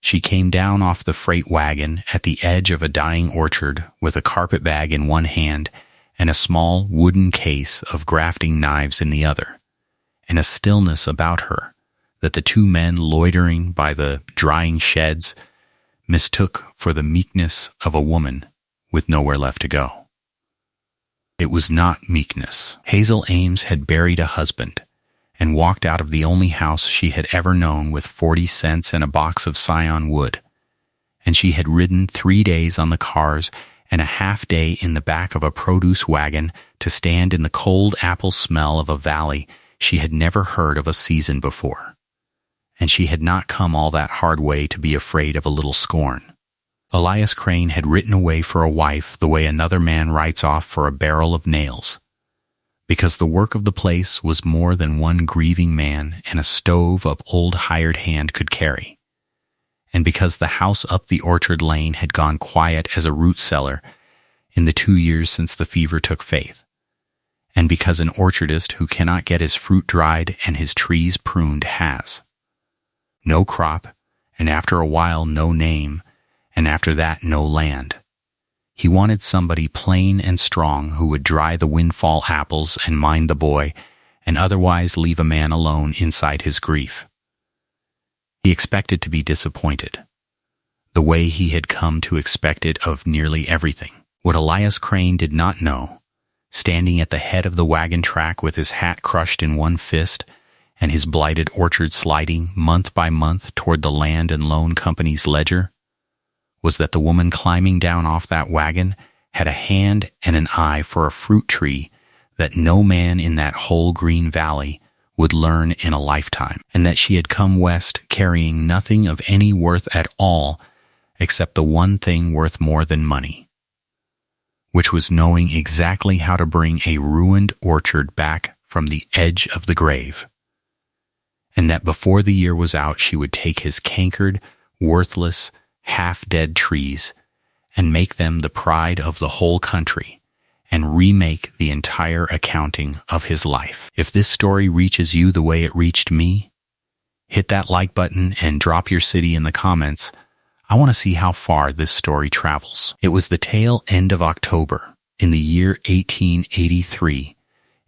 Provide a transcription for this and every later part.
She came down off the freight wagon at the edge of a dying orchard with a carpetbag in one hand and a small wooden case of grafting knives in the other, and a stillness about her that the two men loitering by the drying sheds mistook for the meekness of a woman with nowhere left to go. It was not meekness. Hazel Ames had buried a husband and walked out of the only house she had ever known with 40 cents and a box of Scion wood, and she had ridden 3 days on the cars and a half day in the back of a produce wagon to stand in the cold apple smell of a valley she had never heard of a season before. And she had not come all that hard way to be afraid of a little scorn. Elias Crane had written away for a wife the way another man writes off for a barrel of nails, because the work of the place was more than one grieving man and a stove of old hired hand could carry, and because the house up the orchard lane had gone quiet as a root cellar in the 2 years since the fever took faith, and because an orchardist who cannot get his fruit dried and his trees pruned has no crop, and after a while no name, and after that no land. He wanted somebody plain and strong who would dry the windfall apples and mind the boy, and otherwise leave a man alone inside his grief. He expected to be disappointed, the way he had come to expect it of nearly everything. What Elias Crane did not know, standing at the head of the wagon track with his hat crushed in one fist and his blighted orchard sliding month by month toward the Land and Loan Company's ledger, was that the woman climbing down off that wagon had a hand and an eye for a fruit tree that no man in that whole green valley would learn in a lifetime, and that she had come west carrying nothing of any worth at all except the one thing worth more than money, which was knowing exactly how to bring a ruined orchard back from the edge of the grave, and that before the year was out she would take his cankered, worthless, half-dead trees and make them the pride of the whole country and remake the entire accounting of his life. If this story reaches you the way it reached me, hit that like button and drop your city in the comments. I want to see how far this story travels. It was the tail end of October in the year 1883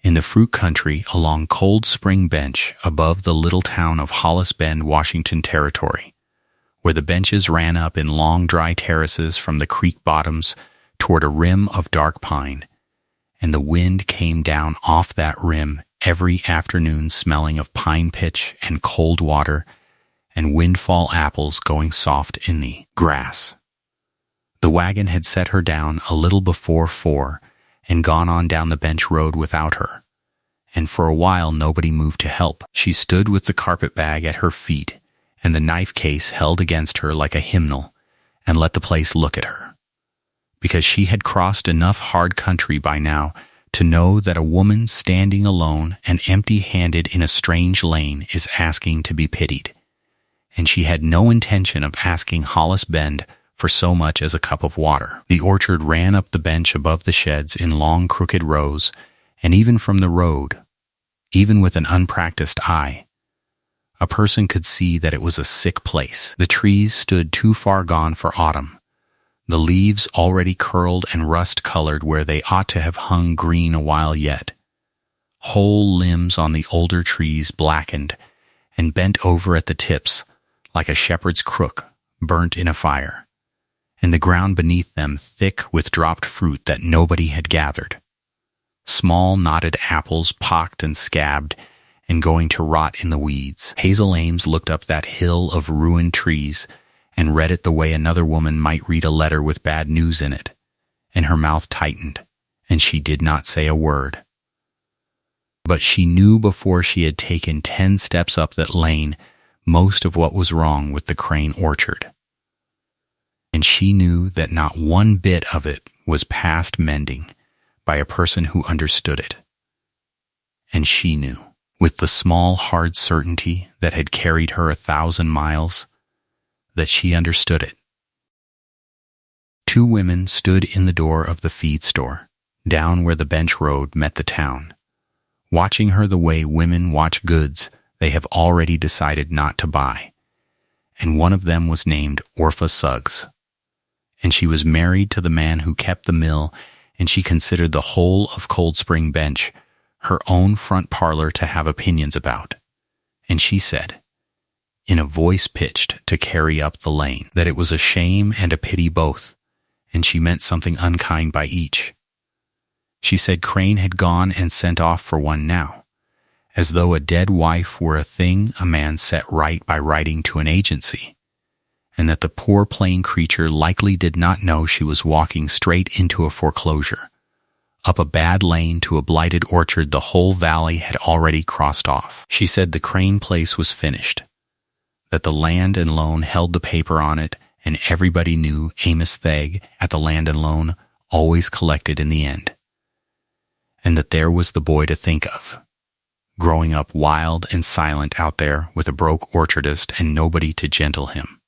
in the fruit country along Cold Spring Bench above the little town of Hollis Bend, Washington Territory, where the benches ran up in long dry terraces from the creek bottoms toward a rim of dark pine, and the wind came down off that rim every afternoon smelling of pine pitch and cold water and windfall apples going soft in the grass. The wagon had set her down a little before 4 and gone on down the bench road without her, and for a while nobody moved to help. She stood with the carpetbag at her feet and the knife case held against her like a hymnal, and let the place look at her, because she had crossed enough hard country by now to know that a woman standing alone and empty-handed in a strange lane is asking to be pitied, and she had no intention of asking Hollis Bend for so much as a cup of water. The orchard ran up the bench above the sheds in long crooked rows, and even from the road, even with an unpracticed eye, a person could see that it was a sick place. The trees stood too far gone for autumn, the leaves already curled and rust-colored where they ought to have hung green a while yet. Whole limbs on the older trees blackened and bent over at the tips like a shepherd's crook burnt in a fire, and the ground beneath them thick with dropped fruit that nobody had gathered. Small knotted apples pocked and scabbed and going to rot in the weeds. Hazel Ames looked up that hill of ruined trees and read it the way another woman might read a letter with bad news in it, and her mouth tightened, and she did not say a word. But she knew before she had taken 10 steps up that lane most of what was wrong with the Crane orchard. And she knew that not one bit of it was past mending by a person who understood it. And she knew, with the small, hard certainty that had carried her 1,000 miles, that she understood it. 2 women stood in the door of the feed store, down where the bench road met the town, watching her the way women watch goods they have already decided not to buy, and one of them was named Orpha Suggs. And she was married to the man who kept the mill, and she considered the whole of Cold Spring Bench her own front parlor to have opinions about. And she said, in a voice pitched to carry up the lane, that it was a shame and a pity both, and she meant something unkind by each. She said Crane had gone and sent off for one now, as though a dead wife were a thing a man set right by writing to an agency, and that the poor plain creature likely did not know she was walking straight into a foreclosure. Up a bad lane to a blighted orchard the whole valley had already crossed off. She said the Crane place was finished, that the Land and Loan held the paper on it, and everybody knew Amos Thegg at the Land and Loan always collected in the end, and that there was the boy to think of, growing up wild and silent out there with a broke orchardist and nobody to gentle him.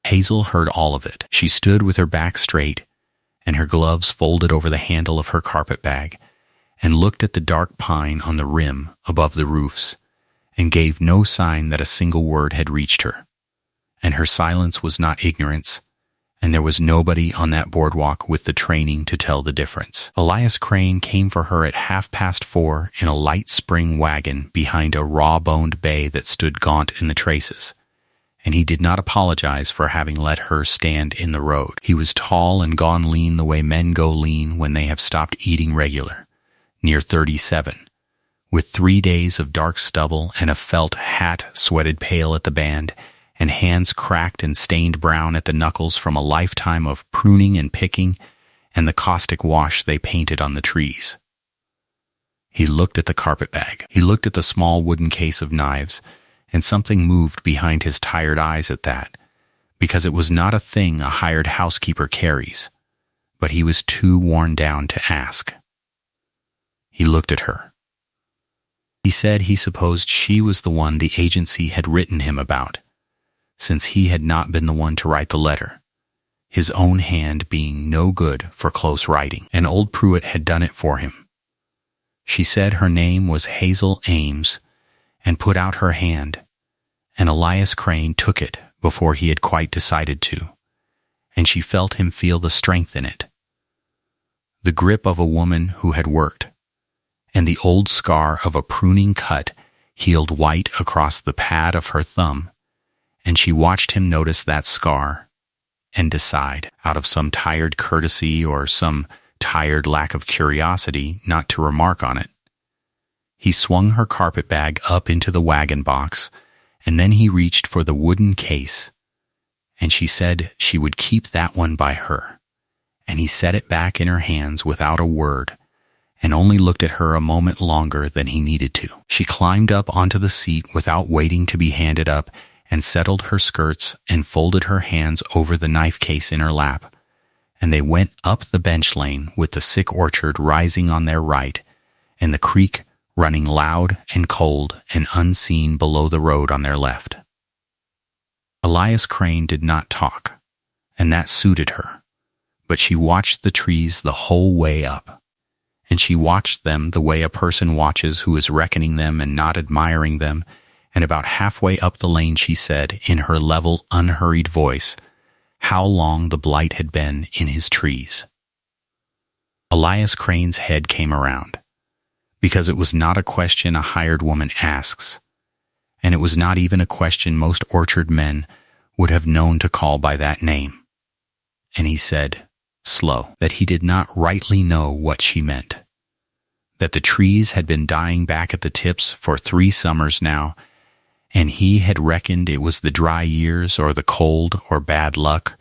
Hazel heard all of it. She stood with her back straight and her gloves folded over the handle of her carpet bag and looked at the dark pine on the rim above the roofs and gave no sign that a single word had reached her. And her silence was not ignorance, and there was nobody on that boardwalk with the training to tell the difference. Elias Crane came for her at 4:30 in a light spring wagon behind a raw-boned bay that stood gaunt in the traces, and he did not apologize for having let her stand in the road. He was tall and gone lean the way men go lean when they have stopped eating regular, near 37, with 3 days of dark stubble and a felt hat sweated pale at the band, and hands cracked and stained brown at the knuckles from a lifetime of pruning and picking and the caustic wash they painted on the trees. He looked at the carpetbag. He looked at the small wooden case of knives, and something moved behind his tired eyes at that, because it was not a thing a hired housekeeper carries, but he was too worn down to ask. He looked at her. He said he supposed she was the one the agency had written him about, since he had not been the one to write the letter, his own hand being no good for close writing, and old Pruitt had done it for him. She said her name was Hazel Ames, and put out her hand, and Elias Crane took it before he had quite decided to, and she felt him feel the strength in it, the grip of a woman who had worked, and the old scar of a pruning cut healed white across the pad of her thumb, and she watched him notice that scar and decide, out of some tired courtesy or some tired lack of curiosity, not to remark on it. He swung her carpetbag up into the wagon box, and then he reached for the wooden case, and she said she would keep that one by her, and he set it back in her hands without a word, and only looked at her a moment longer than he needed to. She climbed up onto the seat without waiting to be handed up, and settled her skirts and folded her hands over the knife case in her lap, and they went up the bench lane with the sick orchard rising on their right, and the creek running loud and cold and unseen below the road on their left. Elias Crane did not talk, and that suited her, but she watched the trees the whole way up, and she watched them the way a person watches who is reckoning them and not admiring them, and about halfway up the lane she said, in her level, unhurried voice, how long the blight had been in his trees. Elias Crane's head came around, because it was not a question a hired woman asks, and it was not even a question most orchard men would have known to call by that name. And he said, slow, that he did not rightly know what she meant, that the trees had been dying back at the tips for 3 summers now, and he had reckoned it was the dry years or the cold or bad luck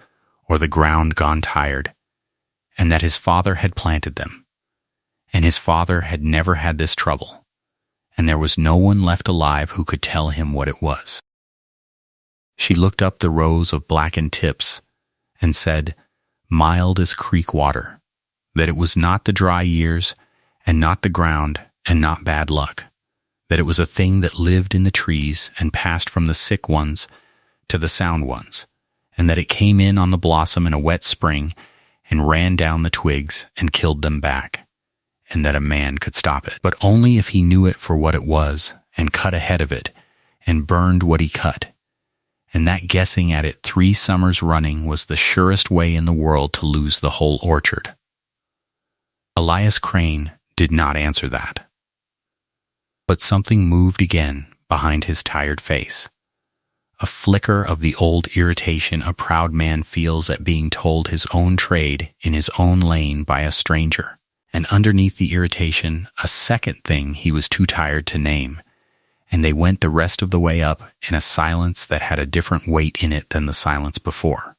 or the ground gone tired, and that his father had planted them, and his father had never had this trouble, and there was no one left alive who could tell him what it was. She looked up the rows of blackened tips and said, mild as creek water, that it was not the dry years and not the ground and not bad luck, that it was a thing that lived in the trees and passed from the sick ones to the sound ones, and that it came in on the blossom in a wet spring and ran down the twigs and killed them back, and that a man could stop it, but only if he knew it for what it was and cut ahead of it and burned what he cut, and that guessing at it 3 summers running was the surest way in the world to lose the whole orchard. Elias Crane did not answer that. But something moved again behind his tired face. A flicker of the old irritation a proud man feels at being told his own trade in his own lane by a stranger, and underneath the irritation a second thing he was too tired to name, and they went the rest of the way up in a silence that had a different weight in it than the silence before.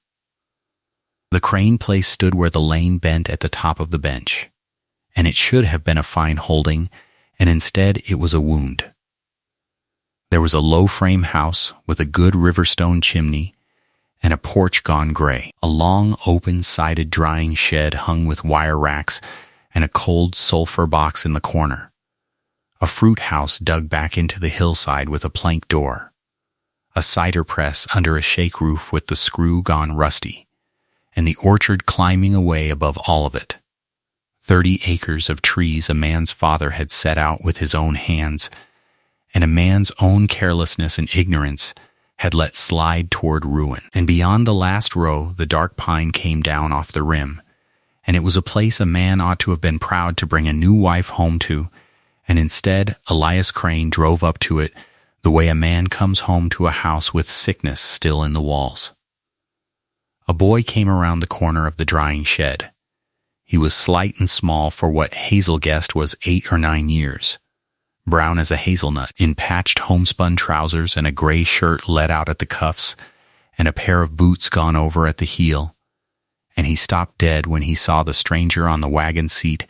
The Crane place stood where the lane bent at the top of the bench, and it should have been a fine holding, and instead it was a wound. There was a low-frame house with a good riverstone chimney and a porch gone gray, a long open-sided drying shed hung with wire racks and a cold sulfur box in the corner, a fruit house dug back into the hillside with a plank door, a cider press under a shake roof with the screw gone rusty, and the orchard climbing away above all of it. 30 acres of trees a man's father had set out with his own hands, and a man's own carelessness and ignorance had let slide toward ruin. And beyond the last row the dark pine came down off the rim, and it was a place a man ought to have been proud to bring a new wife home to, and instead Elias Crane drove up to it the way a man comes home to a house with sickness still in the walls. A boy came around the corner of the drying shed. He was slight and small for what Hazel guessed was 8 or 9 years, brown as a hazelnut, in patched homespun trousers and a gray shirt let out at the cuffs and a pair of boots gone over at the heel, and he stopped dead when he saw the stranger on the wagon seat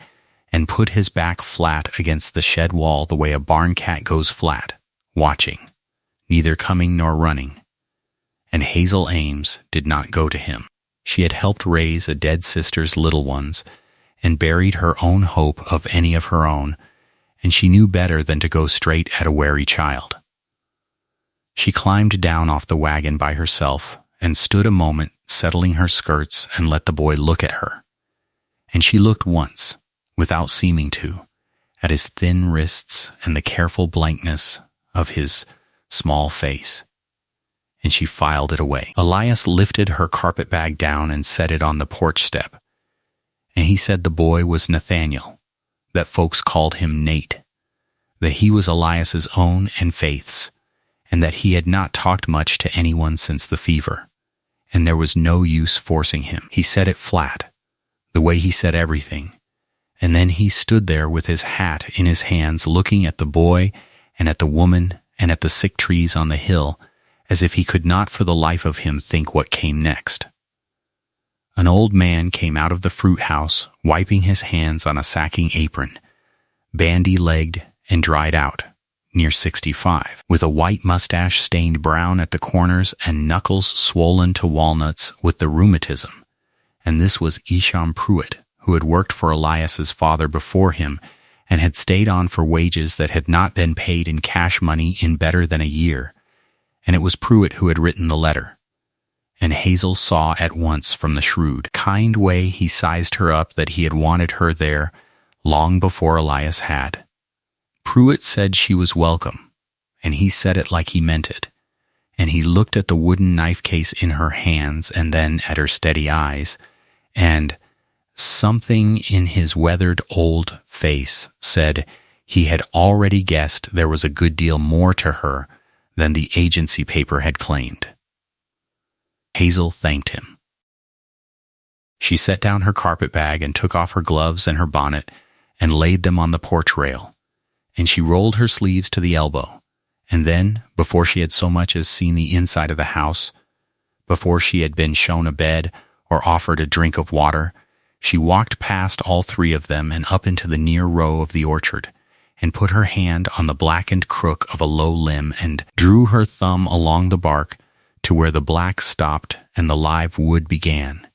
and put his back flat against the shed wall the way a barn cat goes flat, watching, neither coming nor running. And Hazel Ames did not go to him. She had helped raise a dead sister's little ones and buried her own hope of any of her own, and she knew better than to go straight at a wary child. She climbed down off the wagon by herself and stood a moment settling her skirts and let the boy look at her. And she looked once, without seeming to, at his thin wrists and the careful blankness of his small face. And she filed it away. Elias lifted her carpet bag down and set it on the porch step. And he said the boy was Nathaniel, that folks called him Nate, that he was Elias's own and Faith's, and that he had not talked much to anyone since the fever, and there was no use forcing him. He said it flat, the way he said everything, and then he stood there with his hat in his hands looking at the boy and at the woman and at the sick trees on the hill, as if he could not for the life of him think what came next. An old man came out of the fruit house, wiping his hands on a sacking apron, bandy-legged and dried out, near 65, with a white mustache stained brown at the corners and knuckles swollen to walnuts with the rheumatism. And this was Isham Pruitt, who had worked for Elias's father before him and had stayed on for wages that had not been paid in cash money in better than a year. And it was Pruitt who had written the letter. And Hazel saw at once from the shrewd, kind way he sized her up that he had wanted her there long before Elias had. Pruitt said she was welcome, and he said it like he meant it, and he looked at the wooden knife case in her hands and then at her steady eyes, and something in his weathered old face said he had already guessed there was a good deal more to her than the agency paper had claimed. Hazel thanked him. She set down her carpet bag and took off her gloves and her bonnet and laid them on the porch rail, and she rolled her sleeves to the elbow, and then, before she had so much as seen the inside of the house, before she had been shown a bed or offered a drink of water, she walked past all 3 of them and up into the near row of the orchard, and put her hand on the blackened crook of a low limb and drew her thumb along the bark to where the black stopped and the live wood began.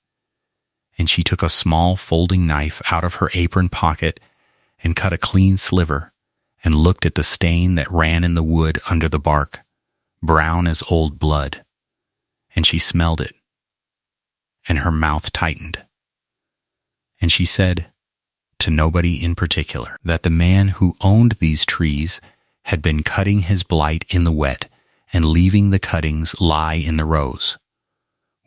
And she took a small folding knife out of her apron pocket and cut a clean sliver and looked at the stain that ran in the wood under the bark, brown as old blood. And she smelled it, and her mouth tightened. And she said, to nobody in particular, that the man who owned these trees had been cutting his blight in the wet and leaving the cuttings lie in the rows,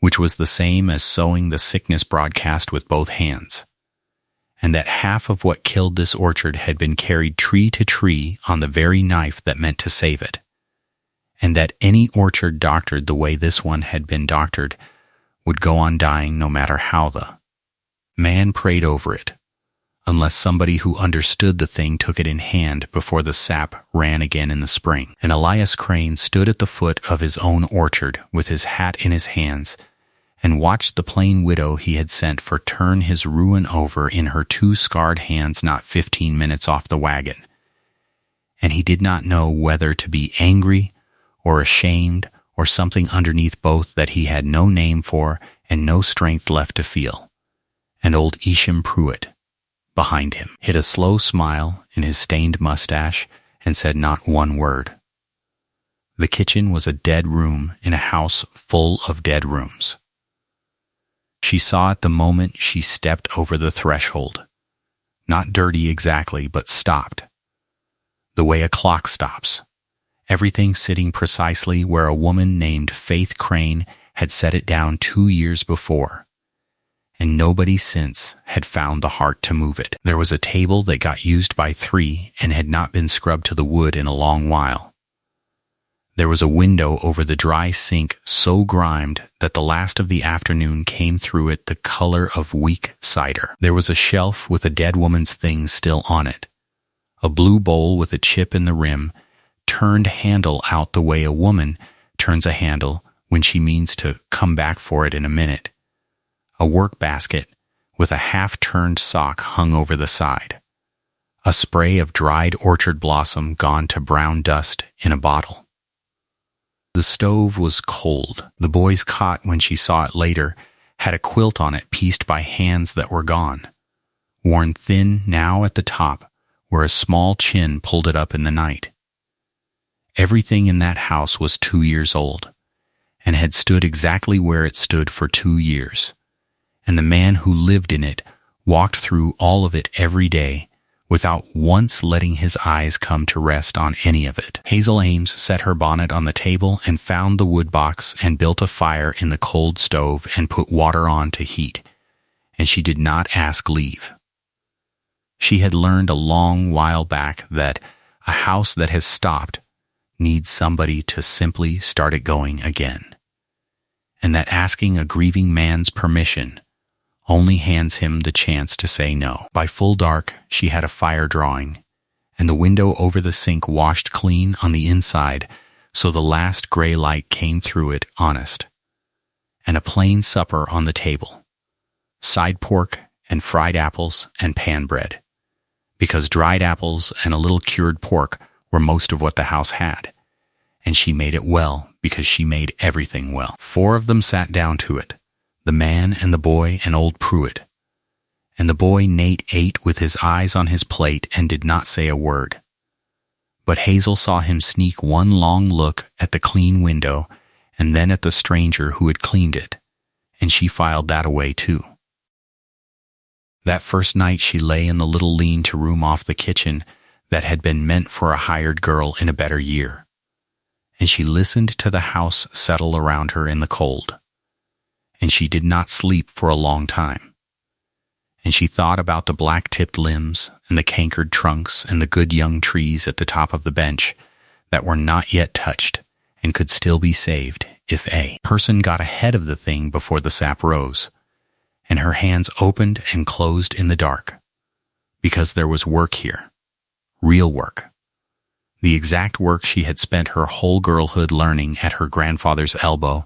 which was the same as sowing the sickness broadcast with both hands, and that half of what killed this orchard had been carried tree to tree on the very knife that meant to save it, and that any orchard doctored the way this one had been doctored would go on dying no matter how the man prayed over it, unless somebody who understood the thing took it in hand before the sap ran again in the spring. And Elias Crane stood at the foot of his own orchard with his hat in his hands and watched the plain widow he had sent for turn his ruin over in her 2 scarred hands not 15 minutes off the wagon. And he did not know whether to be angry or ashamed or something underneath both that he had no name for and no strength left to feel. And old Isham Pruitt, behind him, hid a slow smile in his stained mustache and said not one word. The kitchen was a dead room in a house full of dead rooms. She saw it the moment she stepped over the threshold. Not dirty exactly, but stopped. The way a clock stops. Everything sitting precisely where a woman named Faith Crane had set it down 2 years before, and nobody since had found the heart to move it. There was a table that got used by 3 and had not been scrubbed to the wood in a long while. There was a window over the dry sink so grimed that the last of the afternoon came through it the color of weak cider. There was a shelf with a dead woman's things still on it, a blue bowl with a chip in the rim, turned handle out the way a woman turns a handle when she means to come back for it in a minute, a work basket with a half-turned sock hung over the side, a spray of dried orchard blossom gone to brown dust in a bottle. The stove was cold. The boy's cot, when she saw it later, had a quilt on it pieced by hands that were gone, worn thin now at the top where a small chin pulled it up in the night. Everything in that house was 2 years old, and had stood exactly where it stood for 2 years, and the man who lived in it walked through all of it every day without once letting his eyes come to rest on any of it. Hazel Ames set her bonnet on the table and found the wood box and built a fire in the cold stove and put water on to heat, and she did not ask leave. She had learned a long while back that a house that has stopped needs somebody to simply start it going again, and that asking a grieving man's permission only hands him the chance to say no. By full dark, she had a fire drawing, and the window over the sink washed clean on the inside so the last gray light came through it honest, and a plain supper on the table, side pork and fried apples and pan bread, because dried apples and a little cured pork were most of what the house had, and she made it well because she made everything well. 4 of them sat down to it, the man and the boy and old Pruitt, and the boy Nate ate with his eyes on his plate and did not say a word. But Hazel saw him sneak one long look at the clean window and then at the stranger who had cleaned it, and she filed that away too. That first night she lay in the little lean-to room off the kitchen that had been meant for a hired girl in a better year, and she listened to the house settle around her in the cold. And she did not sleep for a long time. And she thought about the black-tipped limbs and the cankered trunks and the good young trees at the top of the bench that were not yet touched and could still be saved if a person got ahead of the thing before the sap rose, and her hands opened and closed in the dark, because there was work here, real work, the exact work she had spent her whole girlhood learning at her grandfather's elbow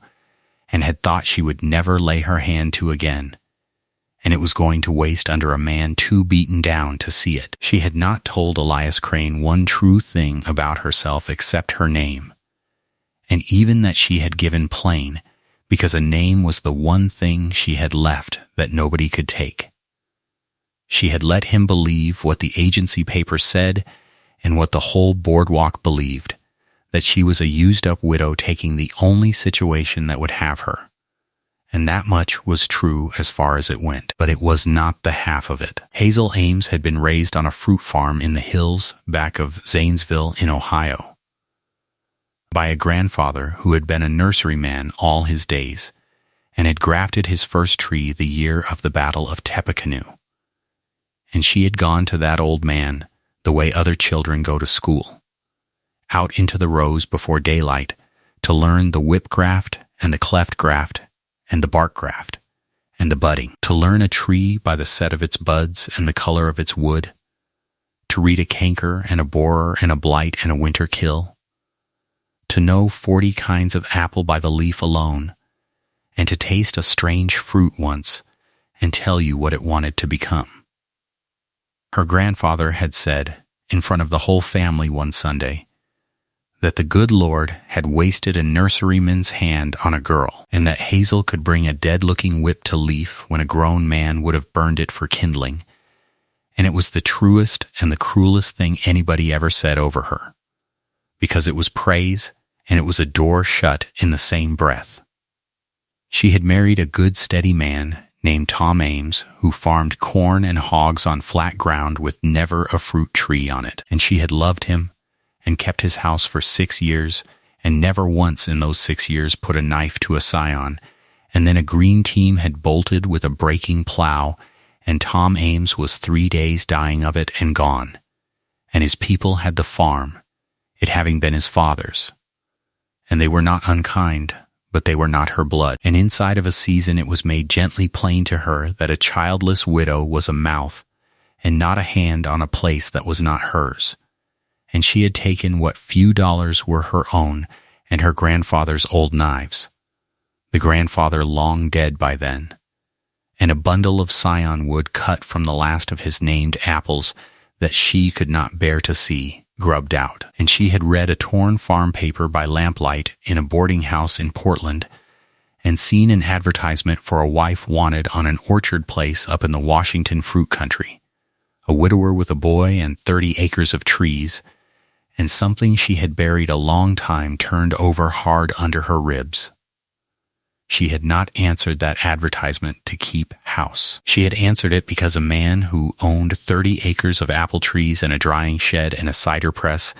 and had thought she would never lay her hand to again, and it was going to waste under a man too beaten down to see it. She had not told Elias Crane one true thing about herself except her name, and even that she had given plain, because a name was the one thing she had left that nobody could take. She had let him believe what the agency paper said and what the whole boardwalk believed, that she was a used-up widow taking the only situation that would have her. And that much was true as far as it went, but it was not the half of it. Hazel Ames had been raised on a fruit farm in the hills back of Zanesville in Ohio. by a grandfather who had been a nurseryman all his days, and had grafted his first tree the year of the Battle of Tippecanoe. And she had gone to that old man the way other children go to school, out into the rows before daylight to learn the whip graft and the cleft graft and the bark graft and the budding, to learn a tree by the set of its buds and the color of its wood, to read a canker and a borer and a blight and a winter kill, to know 40 kinds of apple by the leaf alone, and to taste a strange fruit once and tell you what it wanted to become. Her grandfather had said, in front of the whole family one Sunday, that the good Lord had wasted a nurseryman's hand on a girl, and that Hazel could bring a dead-looking whip to leaf when a grown man would have burned it for kindling, and it was the truest and the cruelest thing anybody ever said over her, because it was praise and it was a door shut in the same breath. She had married a good steady man named Tom Ames, who farmed corn and hogs on flat ground with never a fruit tree on it, and she had loved him and kept his house for 6 years, and never once in those 6 years put a knife to a scion, and then a green team had bolted with a breaking plow, and Tom Ames was 3 days dying of it and gone, and his people had the farm, it having been his father's. And they were not unkind, but they were not her blood, and inside of a season it was made gently plain to her that a childless widow was a mouth, and not a hand on a place that was not hers. And she had taken what few dollars were her own and her grandfather's old knives, the grandfather long dead by then, and a bundle of scion wood cut from the last of his named apples that she could not bear to see, grubbed out. And she had read a torn farm paper by lamplight in a boarding house in Portland, and seen an advertisement for a wife wanted on an orchard place up in the Washington fruit country, a widower with a boy and 30 acres of trees, and something she had buried a long time turned over hard under her ribs. She had not answered that advertisement to keep house. She had answered it because a man who owned 30 acres of apple trees and a drying shed and a cider press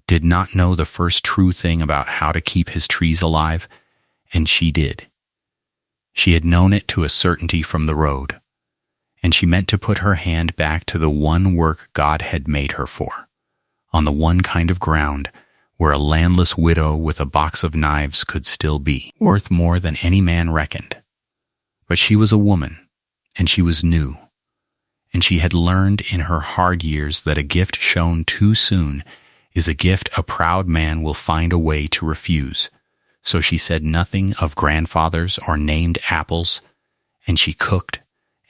did not know the first true thing about how to keep his trees alive, and she did. She had known it to a certainty from the road, and she meant to put her hand back to the one work God had made her for, on the one kind of ground where a landless widow with a box of knives could still be, worth more than any man reckoned. But she was a woman, and she was new, and she had learned in her hard years that a gift shown too soon is a gift a proud man will find a way to refuse. So she said nothing of grandfathers or named apples, and she cooked,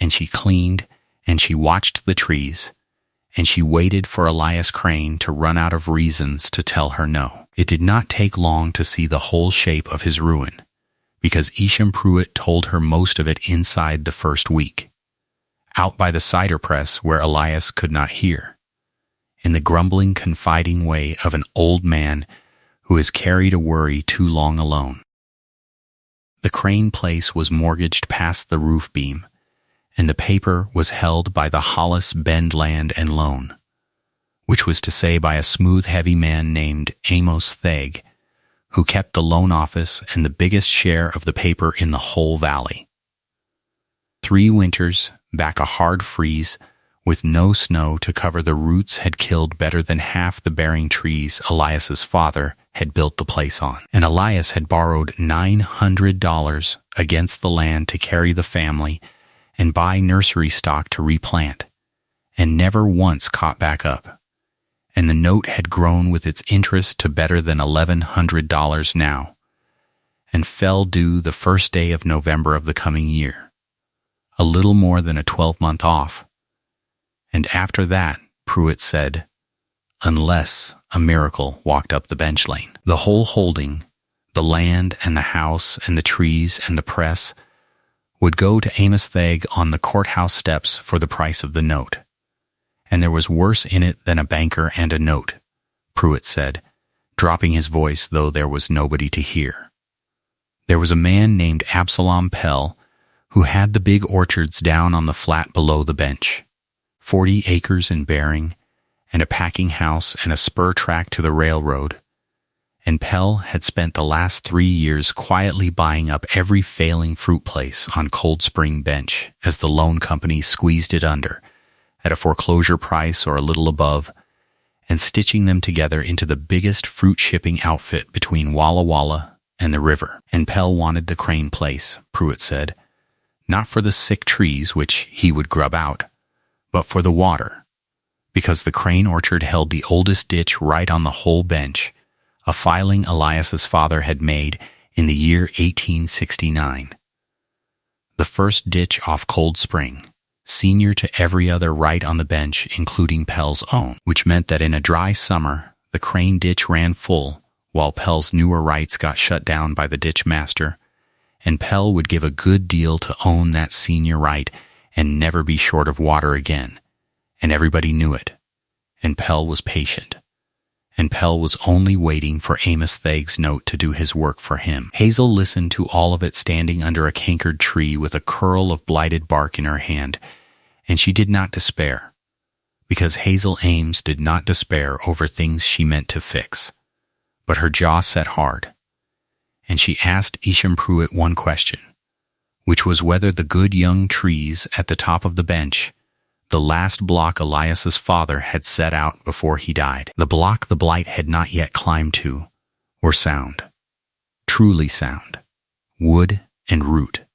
and she cleaned, and she watched the trees, and she waited for Elias Crane to run out of reasons to tell her no. It did not take long to see the whole shape of his ruin, because Isham Pruitt told her most of it inside the first week, out by the cider press where Elias could not hear, in the grumbling, confiding way of an old man who has carried a worry too long alone. The Crane place was mortgaged past the roof beam, and the paper was held by the Hollis Bend Land and Loan, which was to say by a smooth, heavy man named Amos Thegg, who kept the loan office and the biggest share of the paper in the whole valley. 3 winters, back a hard freeze, with no snow to cover the roots, had killed better than half the bearing trees Elias's father had built the place on, and Elias had borrowed $900 against the land to carry the family and buy nursery stock to replant, and never once caught back up. And the note had grown with its interest to better than $1,100 now, and fell due the first day of November of the coming year, a little more than a 12-month off. And after that, Pruitt said, unless a miracle walked up the bench lane, the whole holding, the land and the house and the trees and the press, would go to Amos Thegg on the courthouse steps for the price of the note. And there was worse in it than a banker and a note, Pruitt said, dropping his voice though there was nobody to hear. There was a man named Absalom Pell who had the big orchards down on the flat below the bench, 40 acres in bearing, and a packing house and a spur track to the railroad, and Pell had spent the last 3 years quietly buying up every failing fruit place on Cold Spring Bench as the loan company squeezed it under, at a foreclosure price or a little above, and stitching them together into the biggest fruit shipping outfit between Walla Walla and the river. And Pell wanted the Crane place, Pruitt said, not for the sick trees which he would grub out, but for the water, because the Crane orchard held the oldest ditch right on the whole bench, a filing Elias's father had made in the year 1869. The first ditch off Cold Spring, senior to every other right on the bench, including Pell's own, which meant that in a dry summer, the Crane ditch ran full, while Pell's newer rights got shut down by the ditch master, and Pell would give a good deal to own that senior right and never be short of water again, and everybody knew it, and Pell was patient, and Pell was only waiting for Amos Thaig's note to do his work for him. Hazel listened to all of it standing under a cankered tree with a curl of blighted bark in her hand, and she did not despair, because Hazel Ames did not despair over things she meant to fix, but her jaw set hard, and she asked Isham Pruitt one question, which was whether the good young trees at the top of the bench, the last block Elias's father had set out before he died, the block the blight had not yet climbed to, were sound, truly sound, wood and root.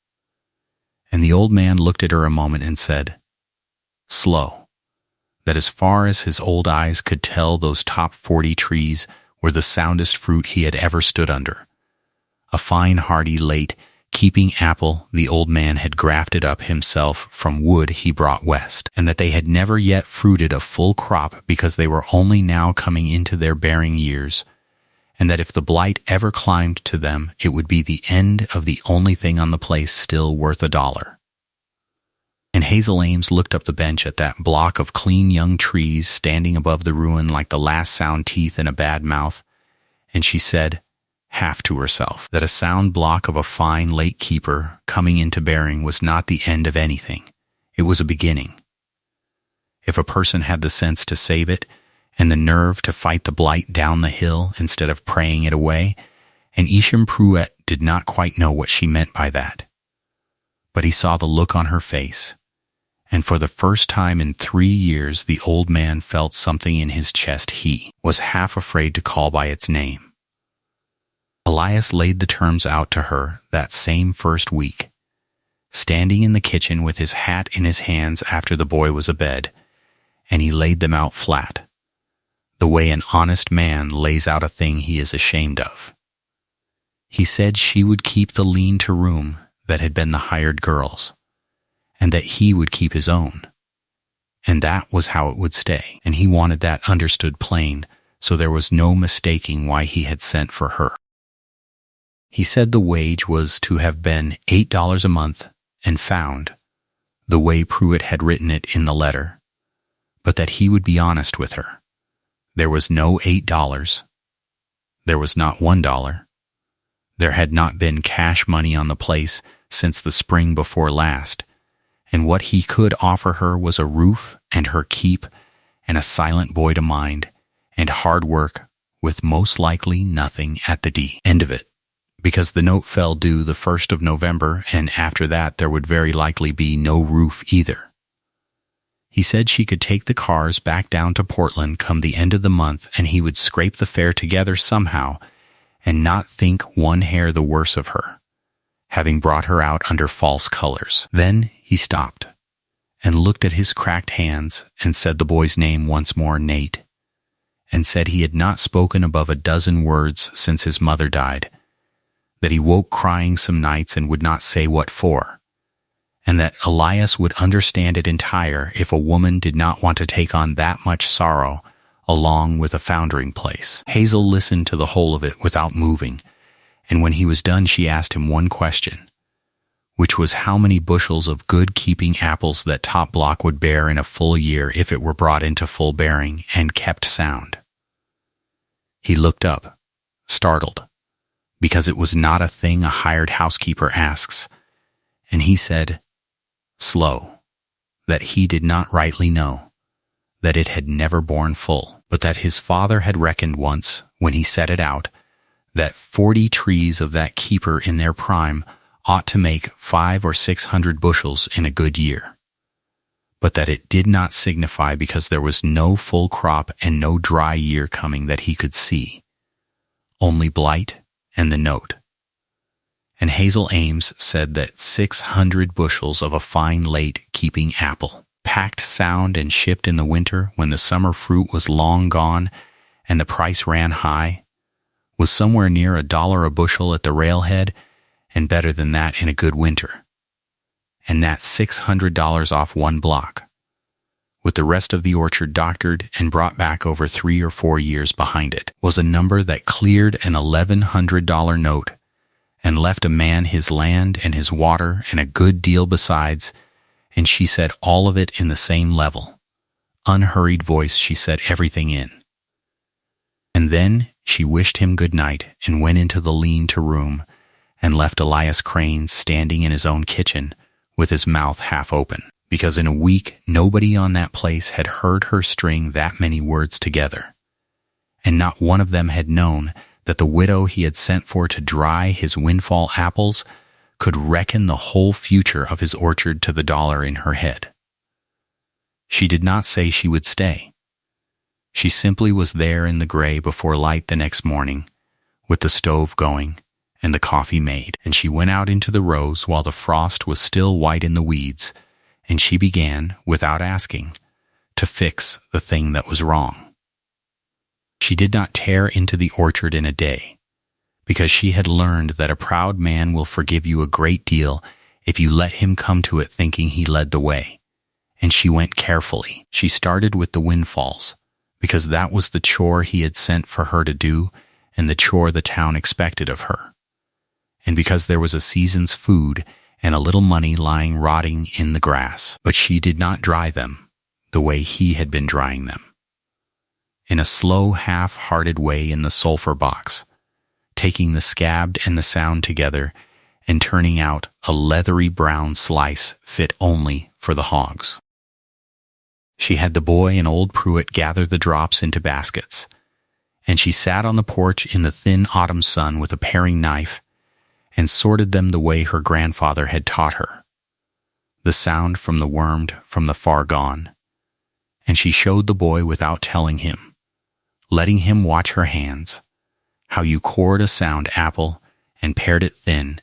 And the old man looked at her a moment and said, slow, that as far as his old eyes could tell, those top 40 trees were the soundest fruit he had ever stood under. A fine, hardy, late, keeping apple the old man had grafted up himself from wood he brought west, and that they had never yet fruited a full crop because they were only now coming into their bearing years, and that if the blight ever climbed to them, it would be the end of the only thing on the place still worth $1. And Hazel Ames looked up the bench at that block of clean young trees standing above the ruin like the last sound teeth in a bad mouth, and she said, half to herself, that a sound block of a fine late keeper coming into bearing was not the end of anything. It was a beginning. If a person had the sense to save it, and the nerve to fight the blight down the hill instead of praying it away, and Isham Pruitt did not quite know what she meant by that. But he saw the look on her face, and for the first time in 3 years the old man felt something in his chest he was half afraid to call by its name. Elias laid the terms out to her that same first week, standing in the kitchen with his hat in his hands after the boy was abed, and he laid them out flat, the way an honest man lays out a thing he is ashamed of. He said she would keep the lean-to-room that had been the hired girl's, and that he would keep his own, and that was how it would stay, and he wanted that understood plain, so there was no mistaking why he had sent for her. He said the wage was to have been $8 a month and found, the way Pruitt had written it in the letter, but that he would be honest with her. There was no $8. There was not $1. There had not been cash money on the place since the spring before last, and what he could offer her was a roof and her keep and a silent boy to mind and hard work with most likely nothing at the end of it, because the note fell due the 1st of November, and after that there would very likely be no roof either. He said she could take the cars back down to Portland come the end of the month, and he would scrape the fare together somehow and not think one hair the worse of her, having brought her out under false colors. Then he stopped and looked at his cracked hands and said the boy's name once more, Nate, and said he had not spoken above a dozen words since his mother died, that he woke crying some nights and would not say what for, and that Elias would understand it entire if a woman did not want to take on that much sorrow along with a foundering place. Hazel listened to the whole of it without moving, and when he was done she asked him one question, which was how many bushels of good-keeping apples that top block would bear in a full year if it were brought into full bearing and kept sound. He looked up, startled, because it was not a thing a hired housekeeper asks, and he said, slow, that he did not rightly know, that it had never borne full, but that his father had reckoned once, when he set it out, that 40 trees of that keeper in their prime ought to make 500 or 600 bushels in a good year, but that it did not signify because there was no full crop and no dry year coming that he could see, only blight and the note. And Hazel Ames said that 600 bushels of a fine late-keeping apple, packed sound and shipped in the winter when the summer fruit was long gone and the price ran high, was somewhere near $1 a bushel at the railhead and better than that in a good winter. And that $600 off one block, with the rest of the orchard doctored and brought back over 3 or 4 years behind it, was a number that cleared an $1,100 note and left a man his land and his water and a good deal besides, and she said all of it in the same level, unhurried voice she said everything in. And then she wished him good night and went into the lean-to room and left Elias Crane standing in his own kitchen with his mouth half open, because in a week nobody on that place had heard her string that many words together, and not one of them had known that the widow he had sent for to dry his windfall apples could reckon the whole future of his orchard to the dollar in her head. She did not say she would stay. She simply was there in the gray before light the next morning, with the stove going and the coffee made, and she went out into the rows while the frost was still white in the weeds, and she began, without asking, to fix the thing that was wrong. She did not tear into the orchard in a day, because she had learned that a proud man will forgive you a great deal if you let him come to it thinking he led the way, and she went carefully. She started with the windfalls, because that was the chore he had sent for her to do and the chore the town expected of her, and because there was a season's food and a little money lying rotting in the grass. But she did not dry them the way he had been drying them, in a slow, half-hearted way in the sulfur box, taking the scabbed and the sound together and turning out a leathery brown slice fit only for the hogs. She had the boy and old Pruitt gather the drops into baskets, and she sat on the porch in the thin autumn sun with a paring knife and sorted them the way her grandfather had taught her, the sound from the wormed, from the far gone. And she showed the boy without telling him, letting him watch her hands, how you cored a sound apple and pared it thin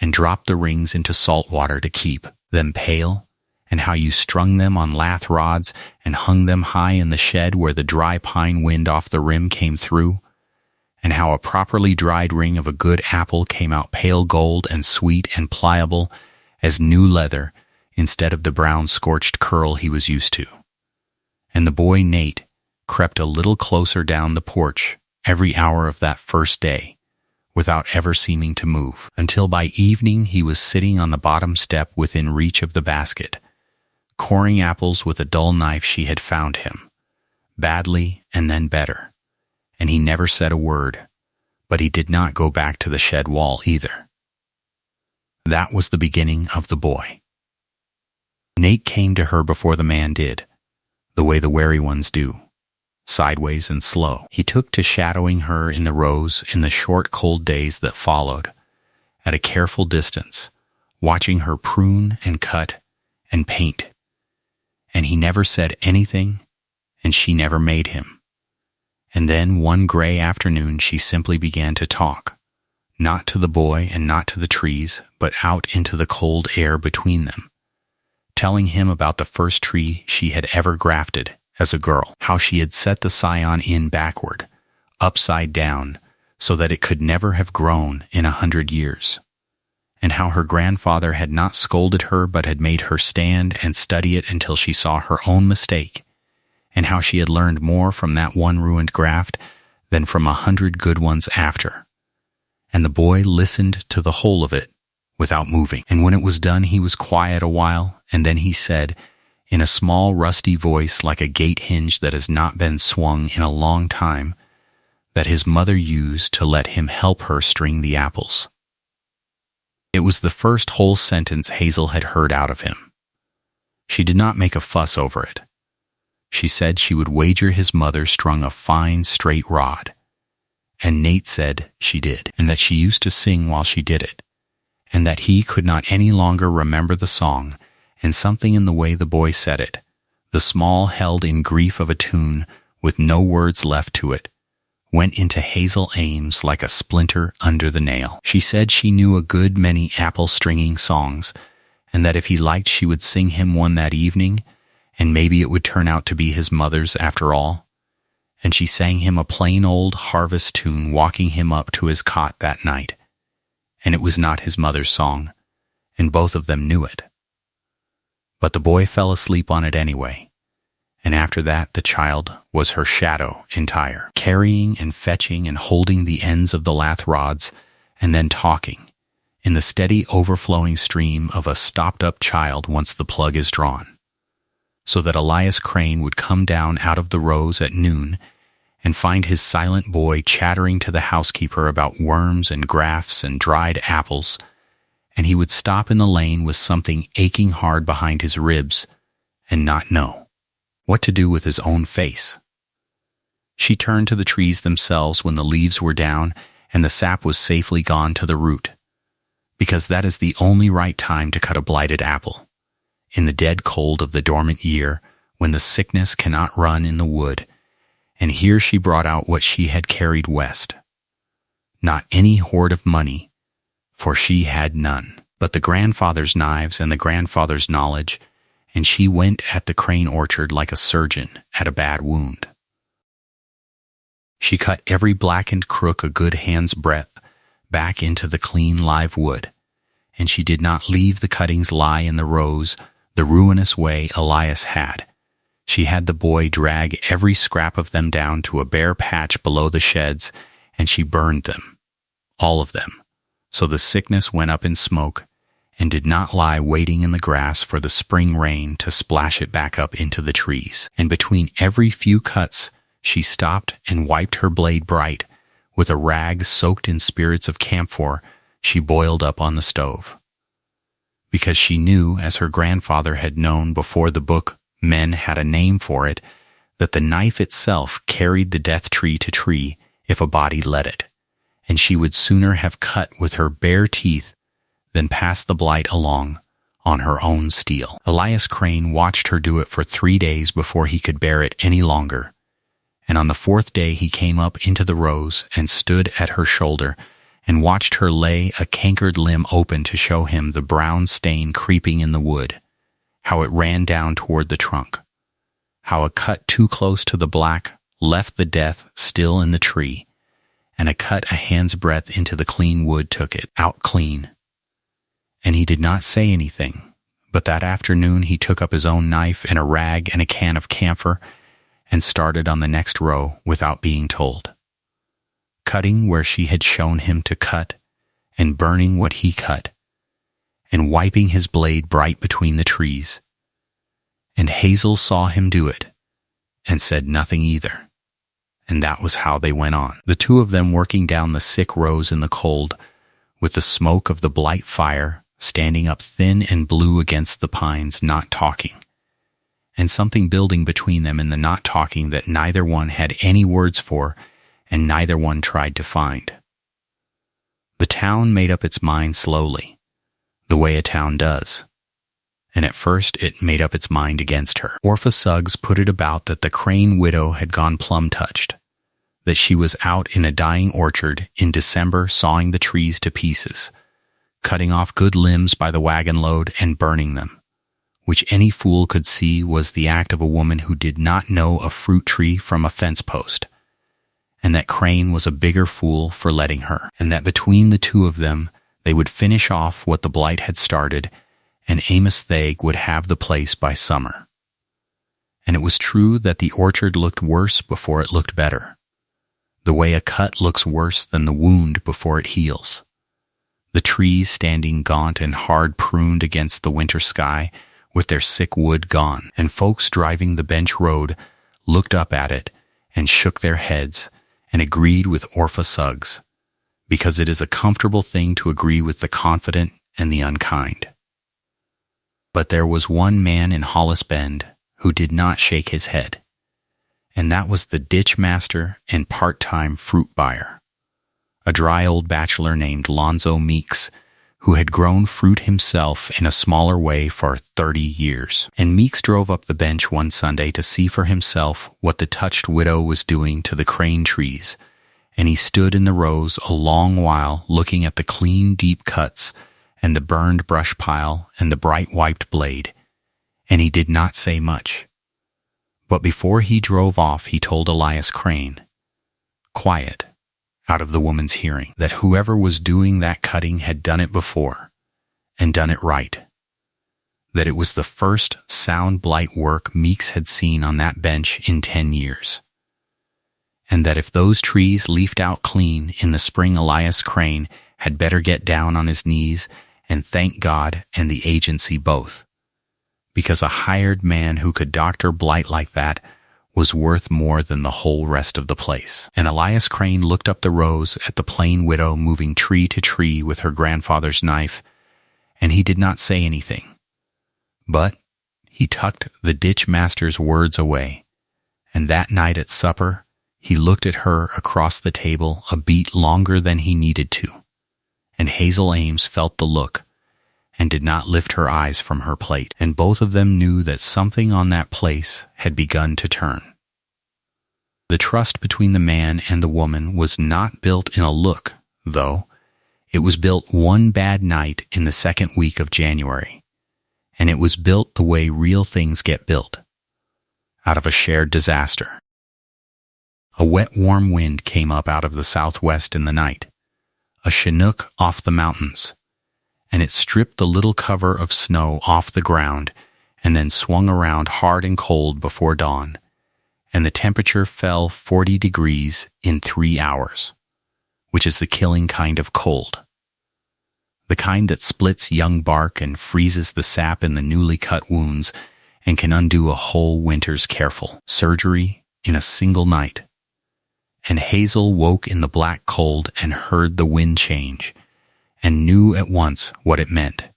and dropped the rings into salt water to keep them pale, and how you strung them on lath rods and hung them high in the shed where the dry pine wind off the rim came through, and how a properly dried ring of a good apple came out pale gold and sweet and pliable as new leather instead of the brown scorched curl he was used to. And the boy Nate crept a little closer down the porch every hour of that first day, without ever seeming to move, until by evening he was sitting on the bottom step within reach of the basket, coring apples with a dull knife she had found him, badly and then better. And he never said a word, but he did not go back to the shed wall either. That was the beginning of the boy. Nate came to her before the man did, the way the wary ones do, sideways and slow. He took to shadowing her in the rows in the short cold days that followed, at a careful distance, watching her prune and cut and paint. And he never said anything, and she never made him. And then one gray afternoon she simply began to talk, not to the boy and not to the trees, but out into the cold air between them, telling him about the first tree she had ever grafted as a girl, how she had set the scion in backward, upside down, so that it could never have grown in 100 years, and how her grandfather had not scolded her but had made her stand and study it until she saw her own mistake, and how she had learned more from that one ruined graft than from 100 good ones after. And the boy listened to the whole of it without moving. And when it was done, he was quiet a while, and then he said, in a small rusty voice like a gate hinge that has not been swung in a long time, that his mother used to let him help her string the apples. It was the first whole sentence Hazel had heard out of him. She did not make a fuss over it. She said she would wager his mother strung a fine straight rod, and Nate said she did, and that she used to sing while she did it, and that he could not any longer remember the song, and something in the way the boy said it, the small held in grief of a tune with no words left to it, went into Hazel Ames like a splinter under the nail. She said she knew a good many apple-stringing songs, and that if he liked she would sing him one that evening, and maybe it would turn out to be his mother's after all. And she sang him a plain old harvest tune walking him up to his cot that night, and it was not his mother's song, and both of them knew it. But the boy fell asleep on it anyway, and after that the child was her shadow entire, carrying and fetching and holding the ends of the lath rods, and then talking, in the steady overflowing stream of a stopped-up child once the plug is drawn, so that Elias Crane would come down out of the rows at noon and find his silent boy chattering to the housekeeper about worms and grafts and dried apples, and he would stop in the lane with something aching hard behind his ribs and not know what to do with his own face. She turned to the trees themselves when the leaves were down and the sap was safely gone to the root, because that is the only right time to cut a blighted apple, in the dead cold of the dormant year, when the sickness cannot run in the wood. And here she brought out what she had carried west. Not any hoard of money, for she had none, but the grandfather's knives and the grandfather's knowledge, and she went at the Crane orchard like a surgeon at a bad wound. She cut every blackened crook a good hand's breadth back into the clean live wood, and she did not leave the cuttings lie in the rows the ruinous way Elias had. She had the boy drag every scrap of them down to a bare patch below the sheds, and she burned them, all of them, so the sickness went up in smoke, and did not lie waiting in the grass for the spring rain to splash it back up into the trees. And between every few cuts, she stopped and wiped her blade bright with a rag soaked in spirits of camphor she boiled up on the stove. Because she knew, as her grandfather had known before the book Men had a name for it, that the knife itself carried the death tree to tree if a body let it, and she would sooner have cut with her bare teeth than pass the blight along on her own steel. Elias Crane watched her do it for 3 days before he could bear it any longer, and on the 4th day he came up into the rows and stood at her shoulder and watched her lay a cankered limb open to show him the brown stain creeping in the wood, how it ran down toward the trunk, how a cut too close to the black left the death still in the tree, and a cut a hand's breadth into the clean wood took it out clean. And he did not say anything, but that afternoon he took up his own knife and a rag and a can of camphor and started on the next row without being told, cutting where she had shown him to cut and burning what he cut, and wiping his blade bright between the trees. And Hazel saw him do it, and said nothing either. And that was how they went on, the two of them working down the sick rows in the cold, with the smoke of the blight fire standing up thin and blue against the pines, not talking, and something building between them in the not talking that neither one had any words for, and neither one tried to find. The town made up its mind slowly, the way a town does, and at first it made up its mind against her. Orpha Suggs put it about that the Crane widow had gone plum-touched, that she was out in a dying orchard in December sawing the trees to pieces, cutting off good limbs by the wagon load and burning them, which any fool could see was the act of a woman who did not know a fruit tree from a fence post, and that Crane was a bigger fool for letting her, and that between the two of them they would finish off what the blight had started, and Amos Thag would have the place by summer. And it was true that the orchard looked worse before it looked better, the way a cut looks worse than the wound before it heals. The trees standing gaunt and hard pruned against the winter sky with their sick wood gone, and folks driving the bench road looked up at it and shook their heads and agreed with Orpha Suggs, because it is a comfortable thing to agree with the confident and the unkind. But there was one man in Hollis Bend who did not shake his head, and that was the ditch master and part-time fruit buyer, a dry old bachelor named Lonzo Meeks, who had grown fruit himself in a smaller way for 30 years. And Meeks drove up the bench one Sunday to see for himself what the touched widow was doing to the crane trees, and he stood in the rows a long while looking at the clean, deep cuts and the burned brush pile and the bright wiped blade, and he did not say much. But before he drove off, he told Elias Crane, quiet, out of the woman's hearing, that whoever was doing that cutting had done it before, and done it right. That it was the first sound blight work Meeks had seen on that bench in 10 years. And that if those trees leafed out clean in the spring, Elias Crane had better get down on his knees and thank God and the agency both, because a hired man who could doctor blight like that was worth more than the whole rest of the place. And Elias Crane looked up the rows at the plain widow moving tree to tree with her grandfather's knife, and he did not say anything. But he tucked the ditch master's words away, and that night at supper he looked at her across the table a beat longer than he needed to, and Hazel Ames felt the look and did not lift her eyes from her plate, and both of them knew that something on that place had begun to turn. The trust between the man and the woman was not built in a look, though. It was built one bad night in the second week of January, and it was built the way real things get built, out of a shared disaster. A wet, warm wind came up out of the southwest in the night, a chinook off the mountains, and it stripped the little cover of snow off the ground and then swung around hard and cold before dawn, and the temperature fell 40 degrees in 3 hours, which is the killing kind of cold. The kind that splits young bark and freezes the sap in the newly cut wounds and can undo a whole winter's careful surgery in a single night. And Hazel woke in the black cold and heard the wind change, and knew at once what it meant.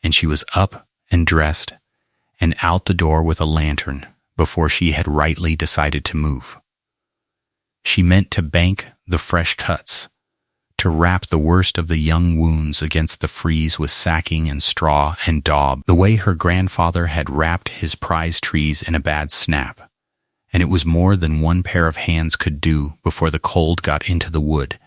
And she was up and dressed, and out the door with a lantern before she had rightly decided to move. She meant to bank the fresh cuts, to wrap the worst of the young wounds against the freeze with sacking and straw and daub, the way her grandfather had wrapped his prize trees in a bad snap. And it was more than one pair of hands could do before the cold got into the wood,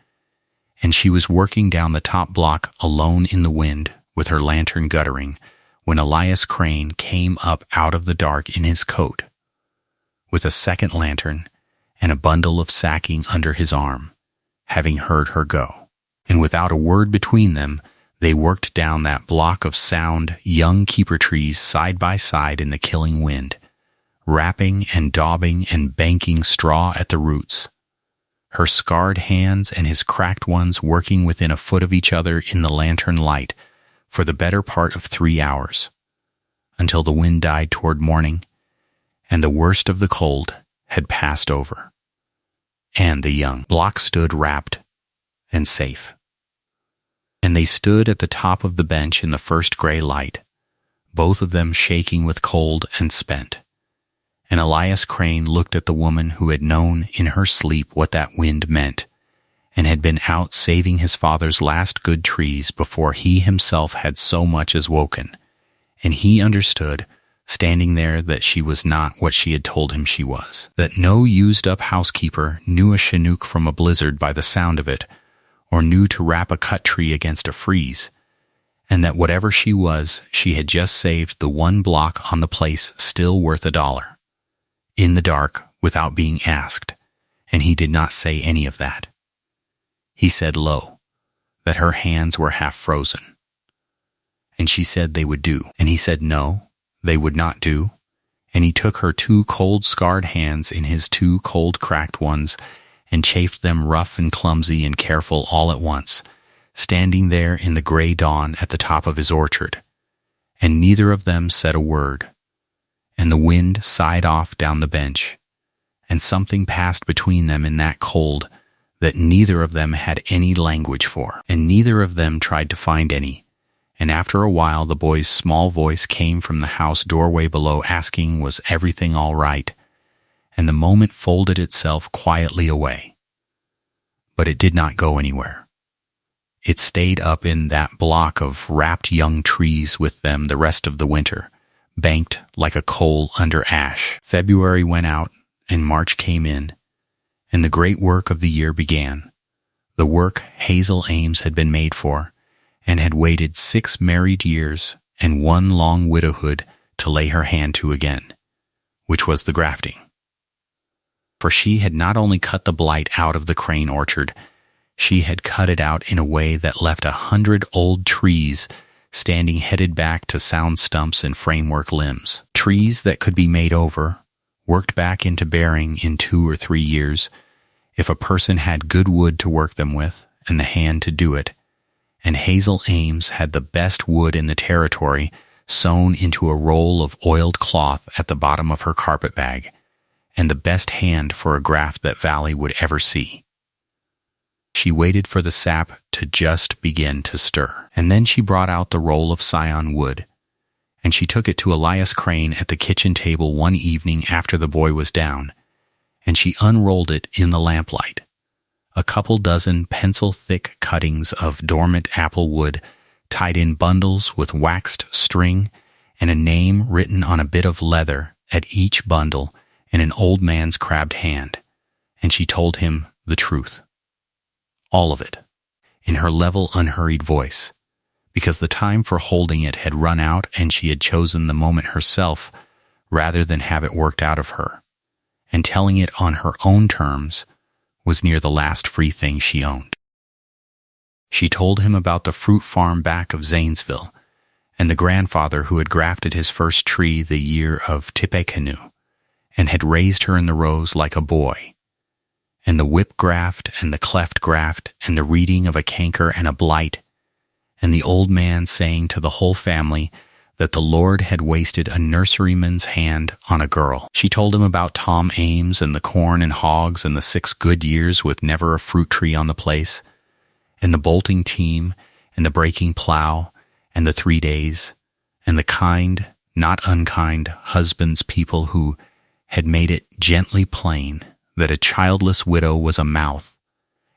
and she was working down the top block alone in the wind with her lantern guttering when Elias Crane came up out of the dark in his coat, with a second lantern and a bundle of sacking under his arm, having heard her go. And without a word between them, they worked down that block of sound young keeper trees side by side in the killing wind, wrapping and daubing and banking straw at the roots, her scarred hands and his cracked ones working within a foot of each other in the lantern light for the better part of 3 hours, until the wind died toward morning, and the worst of the cold had passed over, and the young block stood wrapped and safe. And they stood at the top of the bench in the first gray light, both of them shaking with cold and spent. And Elias Crane looked at the woman who had known in her sleep what that wind meant, and had been out saving his father's last good trees before he himself had so much as woken, and he understood, standing there, that she was not what she had told him she was, that no used-up housekeeper knew a chinook from a blizzard by the sound of it, or knew to wrap a cut tree against a freeze, and that whatever she was, she had just saved the one block on the place still worth $1. In the dark, without being asked, and he did not say any of that. He said low, that her hands were half frozen. And she said they would do, and he said no, they would not do, and he took her 2 cold scarred hands in his 2 cold cracked ones, and chafed them rough and clumsy and careful all at once, standing there in the gray dawn at the top of his orchard, and neither of them said a word. And the wind sighed off down the bench, and something passed between them in that cold that neither of them had any language for, and neither of them tried to find any. And after a while the boy's small voice came from the house doorway below asking was everything all right, and the moment folded itself quietly away. But it did not go anywhere. It stayed up in that block of wrapped young trees with them the rest of the winter, banked like a coal under ash. February went out, and March came in, and the great work of the year began, the work Hazel Ames had been made for, and had waited 6 married years and 1 long widowhood to lay her hand to again, which was the grafting. For she had not only cut the blight out of the crane orchard, she had cut it out in a way that left 100 old trees standing headed back to sound stumps and framework limbs. Trees that could be made over, worked back into bearing in 2 or 3 years, if a person had good wood to work them with and the hand to do it. And Hazel Ames had the best wood in the territory sewn into a roll of oiled cloth at the bottom of her carpet bag, and the best hand for a graft that Valley would ever see. She waited for the sap to just begin to stir, and then she brought out the roll of scion wood, and she took it to Elias Crane at the kitchen table one evening after the boy was down, and she unrolled it in the lamplight. A couple dozen pencil-thick cuttings of dormant apple wood tied in bundles with waxed string, and a name written on a bit of leather at each bundle in an old man's crabbed hand, and she told him the truth. All of it, in her level, unhurried voice, because the time for holding it had run out and she had chosen the moment herself rather than have it worked out of her, and telling it on her own terms was near the last free thing she owned. She told him about the fruit farm back of Zanesville, and the grandfather who had grafted his first tree the year of Tippecanoe, and had raised her in the rows like a boy, and the whip graft and the cleft graft and the reading of a canker and a blight, and the old man saying to the whole family that the Lord had wasted a nurseryman's hand on a girl. She told him about Tom Ames and the corn and hogs and the 6 good years with never a fruit tree on the place, and the bolting team and the breaking plow and the 3 days, and the kind, not unkind, husband's people who had made it gently plain that a childless widow was a mouth,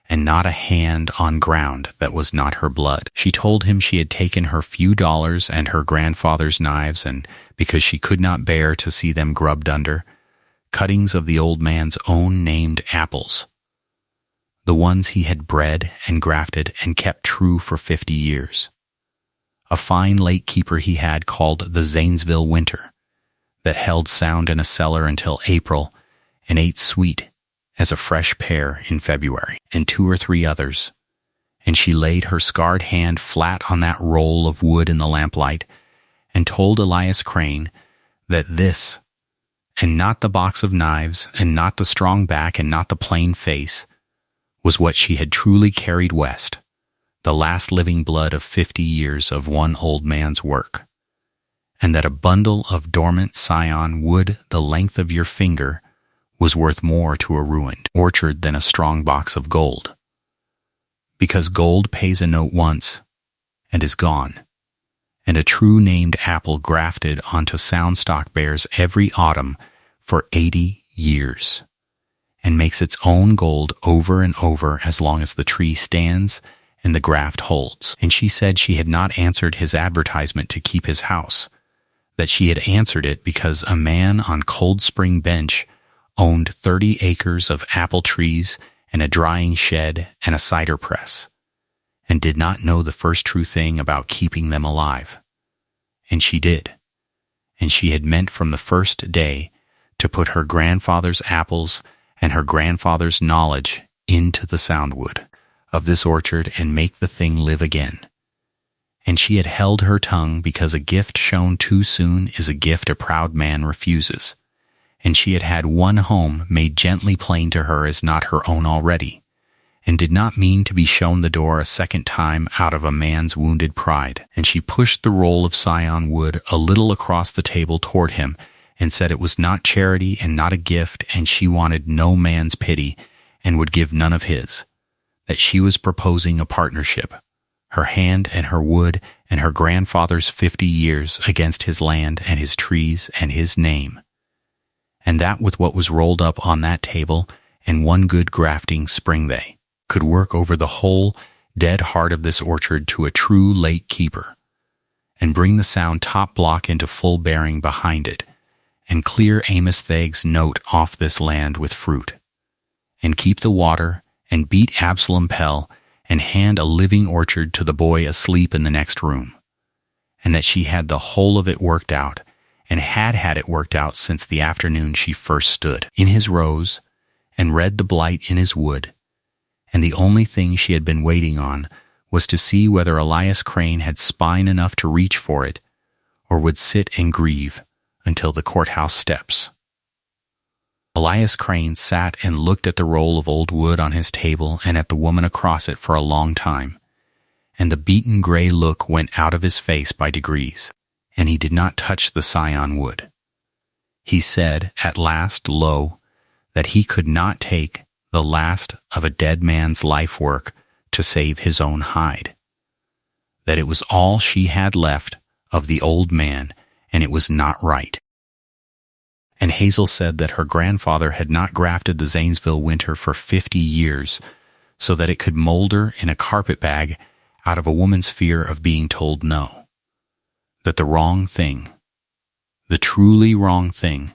and not a hand on ground that was not her blood. She told him she had taken her few dollars and her grandfather's knives, and because she could not bear to see them grubbed under, cuttings of the old man's own named apples, the ones he had bred and grafted and kept true for 50 years. A fine late keeper he had called the Zanesville Winter, that held sound in a cellar until April and ate sweet as a fresh pear in February, and 2 or 3 others, and she laid her scarred hand flat on that roll of wood in the lamplight and told Elias Crane that this, and not the box of knives, and not the strong back, and not the plain face, was what she had truly carried west, the last living blood of 50 years of one old man's work, and that a bundle of dormant scion wood the length of your finger was worth more to a ruined orchard than a strong box of gold, because gold pays a note once and is gone, and a true named apple grafted onto sound stock bears every autumn for 80 years, and makes its own gold over and over as long as the tree stands and the graft holds. And she said she had not answered his advertisement to keep his house, that she had answered it because a man on Cold Spring Bench owned 30 acres of apple trees and a drying shed and a cider press, and did not know the first true thing about keeping them alive. And she did. And she had meant from the first day to put her grandfather's apples and her grandfather's knowledge into the soundwood of this orchard and make the thing live again. And she had held her tongue because a gift shown too soon is a gift a proud man refuses. And she had had one home made gently plain to her as not her own already, and did not mean to be shown the door a second time out of a man's wounded pride. And she pushed the roll of scion wood a little across the table toward him, and said it was not charity and not a gift, and she wanted no man's pity, and would give none of his, that she was proposing a partnership, her hand and her wood and her grandfather's 50 years against his land and his trees and his name. And that with what was rolled up on that table and one good grafting spring they. could work over the whole dead heart of this orchard to a true late keeper, and bring the sound top block into full bearing behind it, and clear Amos Theg's note off this land with fruit, and keep the water, and beat Absalom Pell, and hand a living orchard to the boy asleep in the next room, and that she had the whole of it worked out, and had it worked out since the afternoon she first stood in his rows, and read the blight in his wood, and the only thing she had been waiting on was to see whether Elias Crane had spine enough to reach for it, or would sit and grieve until the courthouse steps. Elias Crane sat and looked at the roll of old wood on his table and at the woman across it for a long time, and the beaten gray look went out of his face by degrees, and he did not touch the scion wood. He said at last low that he could not take the last of a dead man's life work to save his own hide, that it was all she had left of the old man, and it was not right. And Hazel said that her grandfather had not grafted the Zanesville winter for 50 years, so that it could molder in a carpet bag out of a woman's fear of being told no. That the wrong thing, the truly wrong thing,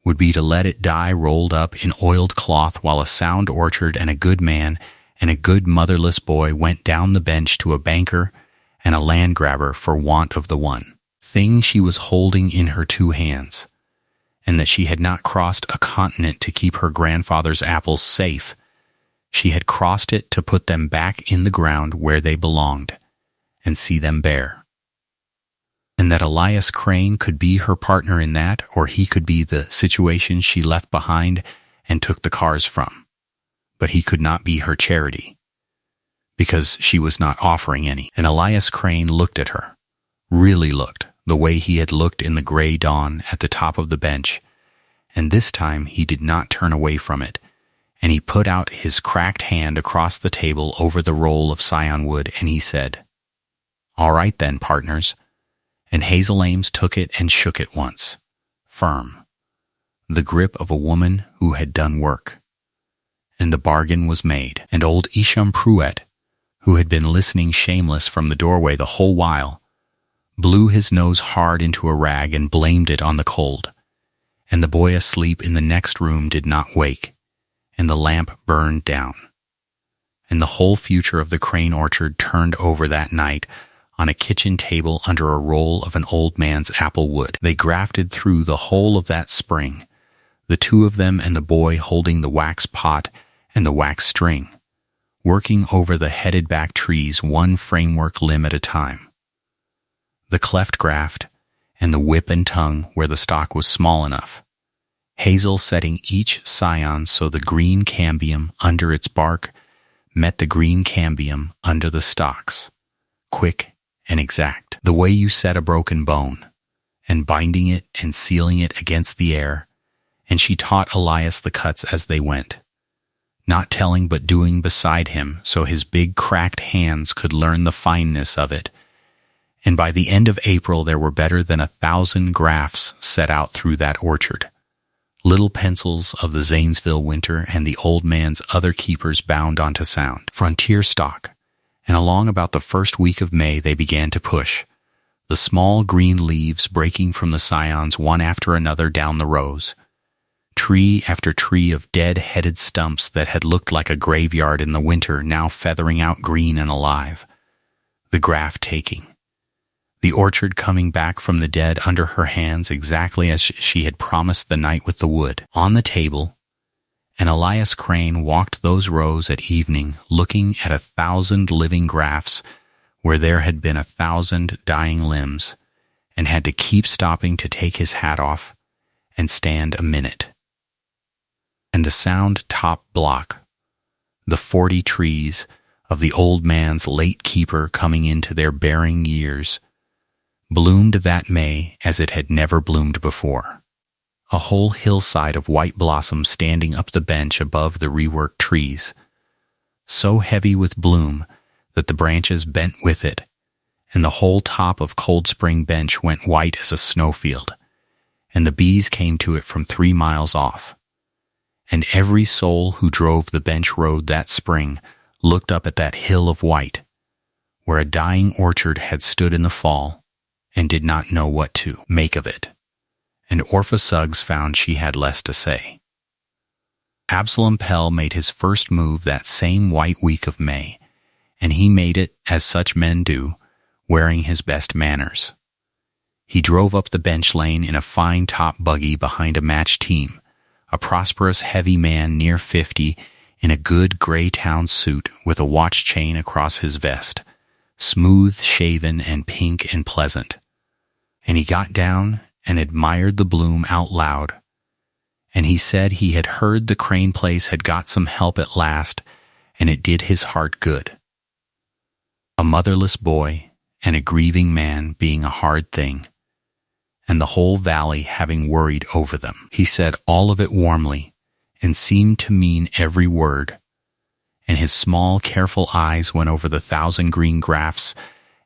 would be to let it die rolled up in oiled cloth while a sound orchard and a good man and a good motherless boy went down the bench to a banker and a land grabber for want of the one thing she was holding in her two hands, and that she had not crossed a continent to keep her grandfather's apples safe. She had crossed it to put them back in the ground where they belonged and see them bare. And that Elias Crane could be her partner in that, or he could be the situation she left behind and took the cars from. But he could not be her charity, because she was not offering any. And Elias Crane looked at her, really looked, the way he had looked in the gray dawn at the top of the bench, and this time he did not turn away from it, and he put out his cracked hand across the table over the roll of scion wood, and he said, "All right then, partners." And Hazel Ames took it and shook it once, firm, the grip of a woman who had done work. And the bargain was made, and old Isham Pruett, who had been listening shameless from the doorway the whole while, blew his nose hard into a rag and blamed it on the cold, and the boy asleep in the next room did not wake, and the lamp burned down. And the whole future of the Crane orchard turned over that night on a kitchen table under a roll of an old man's apple wood. They grafted through the whole of that spring, the two of them and the boy holding the wax pot and the wax string, working over the headed back trees one framework limb at a time. The cleft graft and the whip and tongue where the stalk was small enough, Hazel setting each scion so the green cambium under its bark met the green cambium under the stalks, quick and exact, the way you set a broken bone, and binding it and sealing it against the air, and she taught Elias the cuts as they went, not telling but doing beside him so his big cracked hands could learn the fineness of it, and by the end of April there were better than 1,000 grafts set out through that orchard, little pencils of the Zanesville winter and the old man's other keepers bound onto sound, frontier stock, and along about the first week of May they began to push, the small green leaves breaking from the scions one after another down the rows, tree after tree of dead-headed stumps that had looked like a graveyard in the winter now feathering out green and alive, the graft taking, the orchard coming back from the dead under her hands exactly as she had promised the night with the wood, on the table, and Elias Crane walked those rows at evening looking at 1,000 living grafts where there had been 1,000 dying limbs, and had to keep stopping to take his hat off and stand a minute. And the sound top block, the 40 trees of the old man's late keeper coming into their bearing years, bloomed that May as it had never bloomed before. A whole hillside of white blossom standing up the bench above the reworked trees, so heavy with bloom that the branches bent with it, and the whole top of Cold Spring bench went white as a snowfield, and the bees came to it from 3 miles off. And every soul who drove the bench road that spring looked up at that hill of white, where a dying orchard had stood in the fall, and did not know what to make of it. And Orpha Suggs found she had less to say. Absalom Pell made his first move that same white week of May, and he made it, as such men do, wearing his best manners. He drove up the bench lane in a fine top buggy behind a match team, a prosperous heavy man near 50 in a good Greytown suit with a watch chain across his vest, smooth shaven and pink and pleasant. And he got down and admired the bloom out loud. And he said he had heard the Crane place had got some help at last, and it did his heart good. A motherless boy and a grieving man being a hard thing, and the whole valley having worried over them. He said all of it warmly, and seemed to mean every word, and his small, careful eyes went over the 1,000 green grafts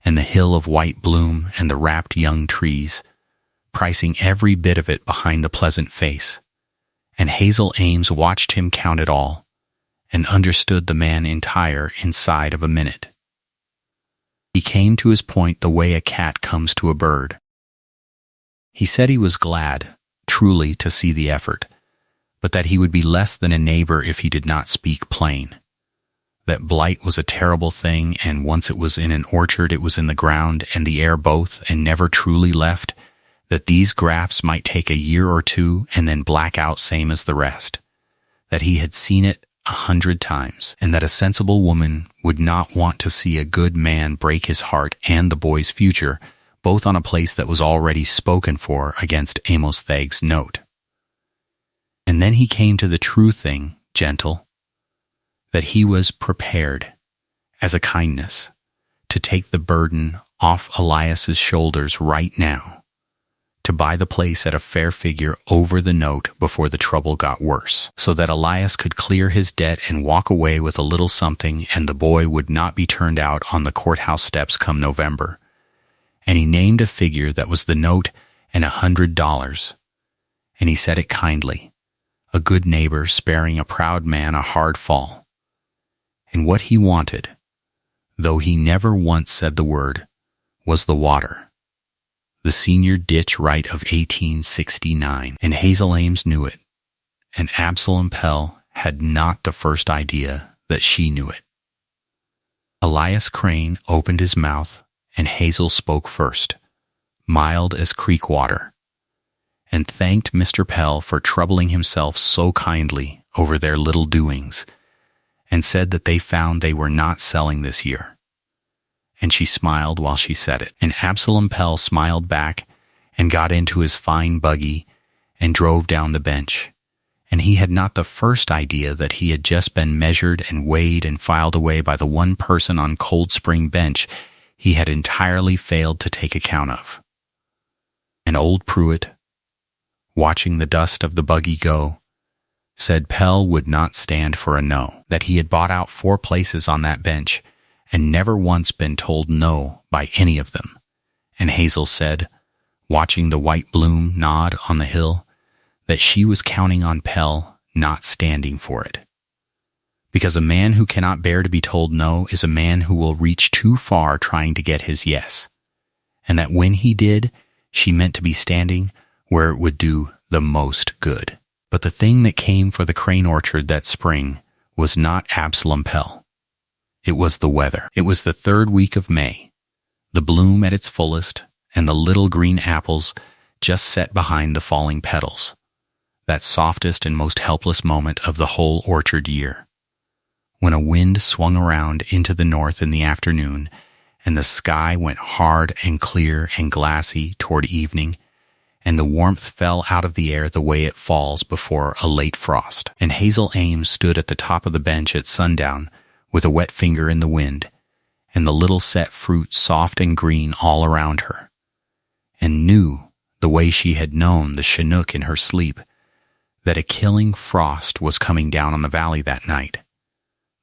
and the hill of white bloom and the wrapped young trees, pricing every bit of it behind the pleasant face. And Hazel Ames watched him count it all, and understood the man entire inside of a minute. He came to his point the way a cat comes to a bird. He said he was glad, truly, to see the effort, but that he would be less than a neighbor if he did not speak plain. That blight was a terrible thing, and once it was in an orchard it was in the ground and the air both, and never truly left, that these grafts might take a year or two and then black out same as the rest, that he had seen it 100 times, and that a sensible woman would not want to see a good man break his heart and the boy's future, both on a place that was already spoken for against Amos Thag's note. And then he came to the true thing, gentle, that he was prepared, as a kindness, to take the burden off Elias's shoulders right now, to buy the place at a fair figure over the note before the trouble got worse, so that Elias could clear his debt and walk away with a little something, and the boy would not be turned out on the courthouse steps come November. And he named a figure that was the note and $100. And he said it kindly, a good neighbor sparing a proud man a hard fall. And what he wanted, though he never once said the word, was the water. The senior ditch right of 1869, and Hazel Ames knew it, and Absalom Pell had not the first idea that she knew it. Elias Crane opened his mouth, and Hazel spoke first, mild as creek water, and thanked Mr. Pell for troubling himself so kindly over their little doings, and said that they found they were not selling this year. And she smiled while she said it, and Absalom Pell smiled back and got into his fine buggy and drove down the bench, and he had not the first idea that he had just been measured and weighed and filed away by the one person on Cold Spring bench he had entirely failed to take account of. And old Pruitt, watching the dust of the buggy go, said Pell would not stand for a no, that he had bought out 4 places on that bench, and never once been told no by any of them. And Hazel said, watching the white bloom nod on the hill, that she was counting on Pell not standing for it. Because a man who cannot bear to be told no is a man who will reach too far trying to get his yes, and that when he did, she meant to be standing where it would do the most good. But the thing that came for the Crane orchard that spring was not Absalom Pell. It was the weather. It was the 3rd week of May, the bloom at its fullest, and the little green apples just set behind the falling petals, that softest and most helpless moment of the whole orchard year, when a wind swung around into the north in the afternoon, and the sky went hard and clear and glassy toward evening, and the warmth fell out of the air the way it falls before a late frost. And Hazel Ames stood at the top of the bench at sundown, with a wet finger in the wind, and the little set fruit soft and green all around her, and knew, the way she had known the Chinook in her sleep, that a killing frost was coming down on the valley that night,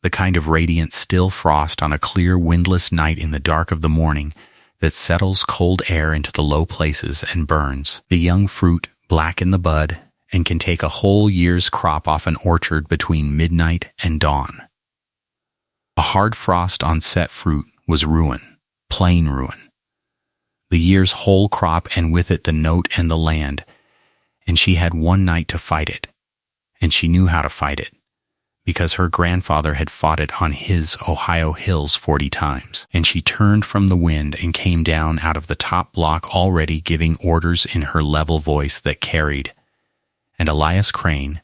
the kind of radiant still frost on a clear windless night in the dark of the morning that settles cold air into the low places and burns the young fruit black in the bud and can take a whole year's crop off an orchard between midnight and dawn. A hard frost on set fruit was ruin, plain ruin. The year's whole crop, and with it the note and the land, and she had one night to fight it, and she knew how to fight it, because her grandfather had fought it on his Ohio hills 40 times, and she turned from the wind and came down out of the top block already giving orders in her level voice that carried. And Elias Crane,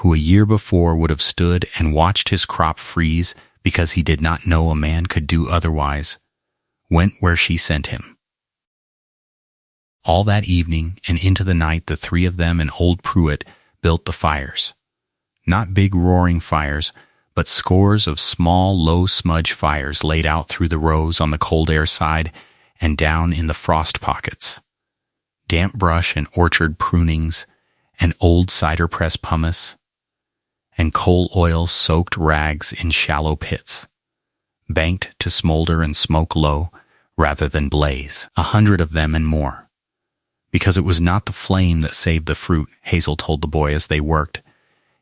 who a year before would have stood and watched his crop freeze because he did not know a man could do otherwise, went where she sent him. All that evening and into the night the three of them and old Pruitt built the fires. Not big roaring fires, but scores of small, low smudge fires laid out through the rows on the cold air side and down in the frost pockets. Damp brush and orchard prunings and old cider press pumice and coal oil-soaked rags in shallow pits, banked to smolder and smoke low rather than blaze, 100 of them and more. Because it was not the flame that saved the fruit, Hazel told the boy as they worked.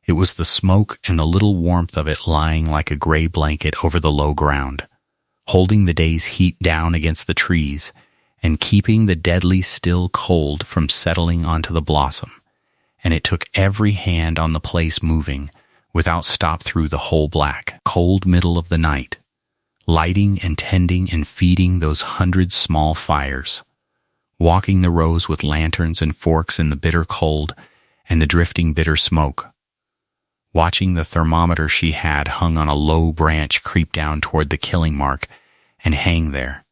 It was the smoke and the little warmth of it lying like a gray blanket over the low ground, holding the day's heat down against the trees and keeping the deadly still cold from settling onto the blossom. And it took every hand on the place moving, without stop through the whole black, cold middle of the night, lighting and tending and feeding those 100 small fires, walking the rows with lanterns and forks in the bitter cold and the drifting bitter smoke, watching the thermometer she had hung on a low branch creep down toward the killing mark and hang there,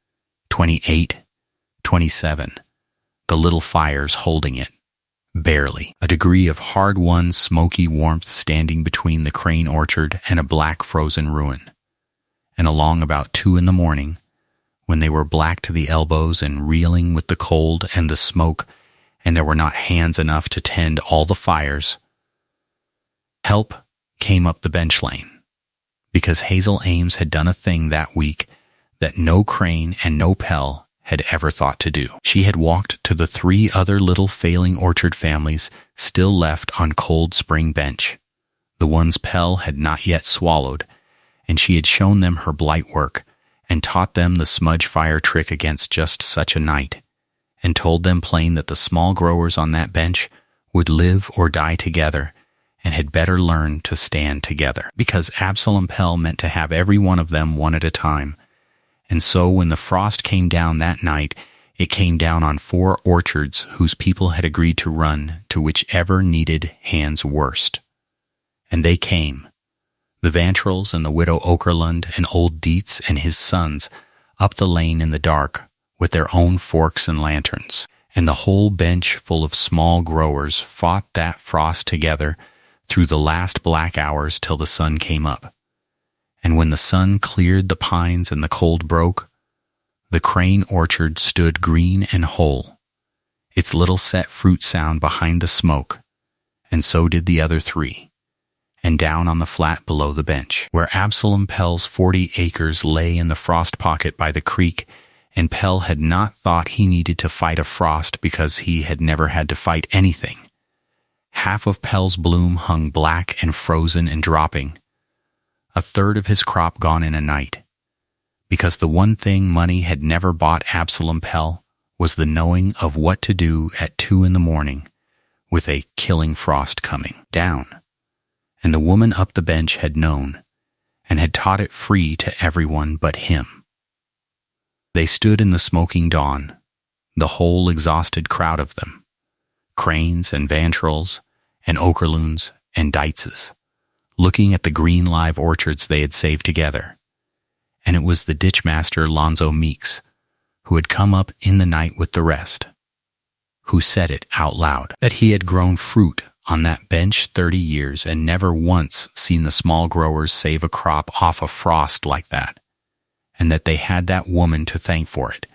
28, 27, the little fires holding it, barely, a degree of hard-won smoky warmth standing between the Crane orchard and a black frozen ruin. And along about 2 a.m, when they were black to the elbows and reeling with the cold and the smoke, and there were not hands enough to tend all the fires, help came up the bench lane, because Hazel Ames had done a thing that week that no Crane and no Pell had ever thought to do. She had walked to the 3 other little failing orchard families still left on Cold Spring Bench, the ones Pell had not yet swallowed, and she had shown them her blight work and taught them the smudge fire trick against just such a night, and told them plain that the small growers on that bench would live or die together and had better learn to stand together, because Absalom Pell meant to have every one of them one at a time. And so when the frost came down that night, it came down on 4 orchards whose people had agreed to run to whichever needed hands worst. And they came, the Vantrells and the widow Okerlund and old Dietz and his sons, up the lane in the dark with their own forks and lanterns. And the whole bench full of small growers fought that frost together through the last black hours till the sun came up. And when the sun cleared the pines and the cold broke, the Crane orchard stood green and whole, its little set fruit sound behind the smoke, and so did the other 3. And down on the flat below the bench, where Absalom Pell's 40 acres lay in the frost pocket by the creek, and Pell had not thought he needed to fight a frost because he had never had to fight anything. Half of Pell's bloom hung black and frozen and dropping, 1/3 of his crop gone in a night, because the one thing money had never bought Absalom Pell was the knowing of what to do at 2 a.m. with a killing frost coming down. And the woman up the bench had known, and had taught it free to everyone but him. They stood in the smoking dawn, the whole exhausted crowd of them, Cranes and Vantrells and Okerlunds and Deitzes, looking at the green live orchards they had saved together. And it was the ditchmaster Lonzo Meeks, who had come up in the night with the rest, who said it out loud, that he had grown fruit on that bench 30 years and never once seen the small growers save a crop off a frost like that, and that they had that woman to thank for it.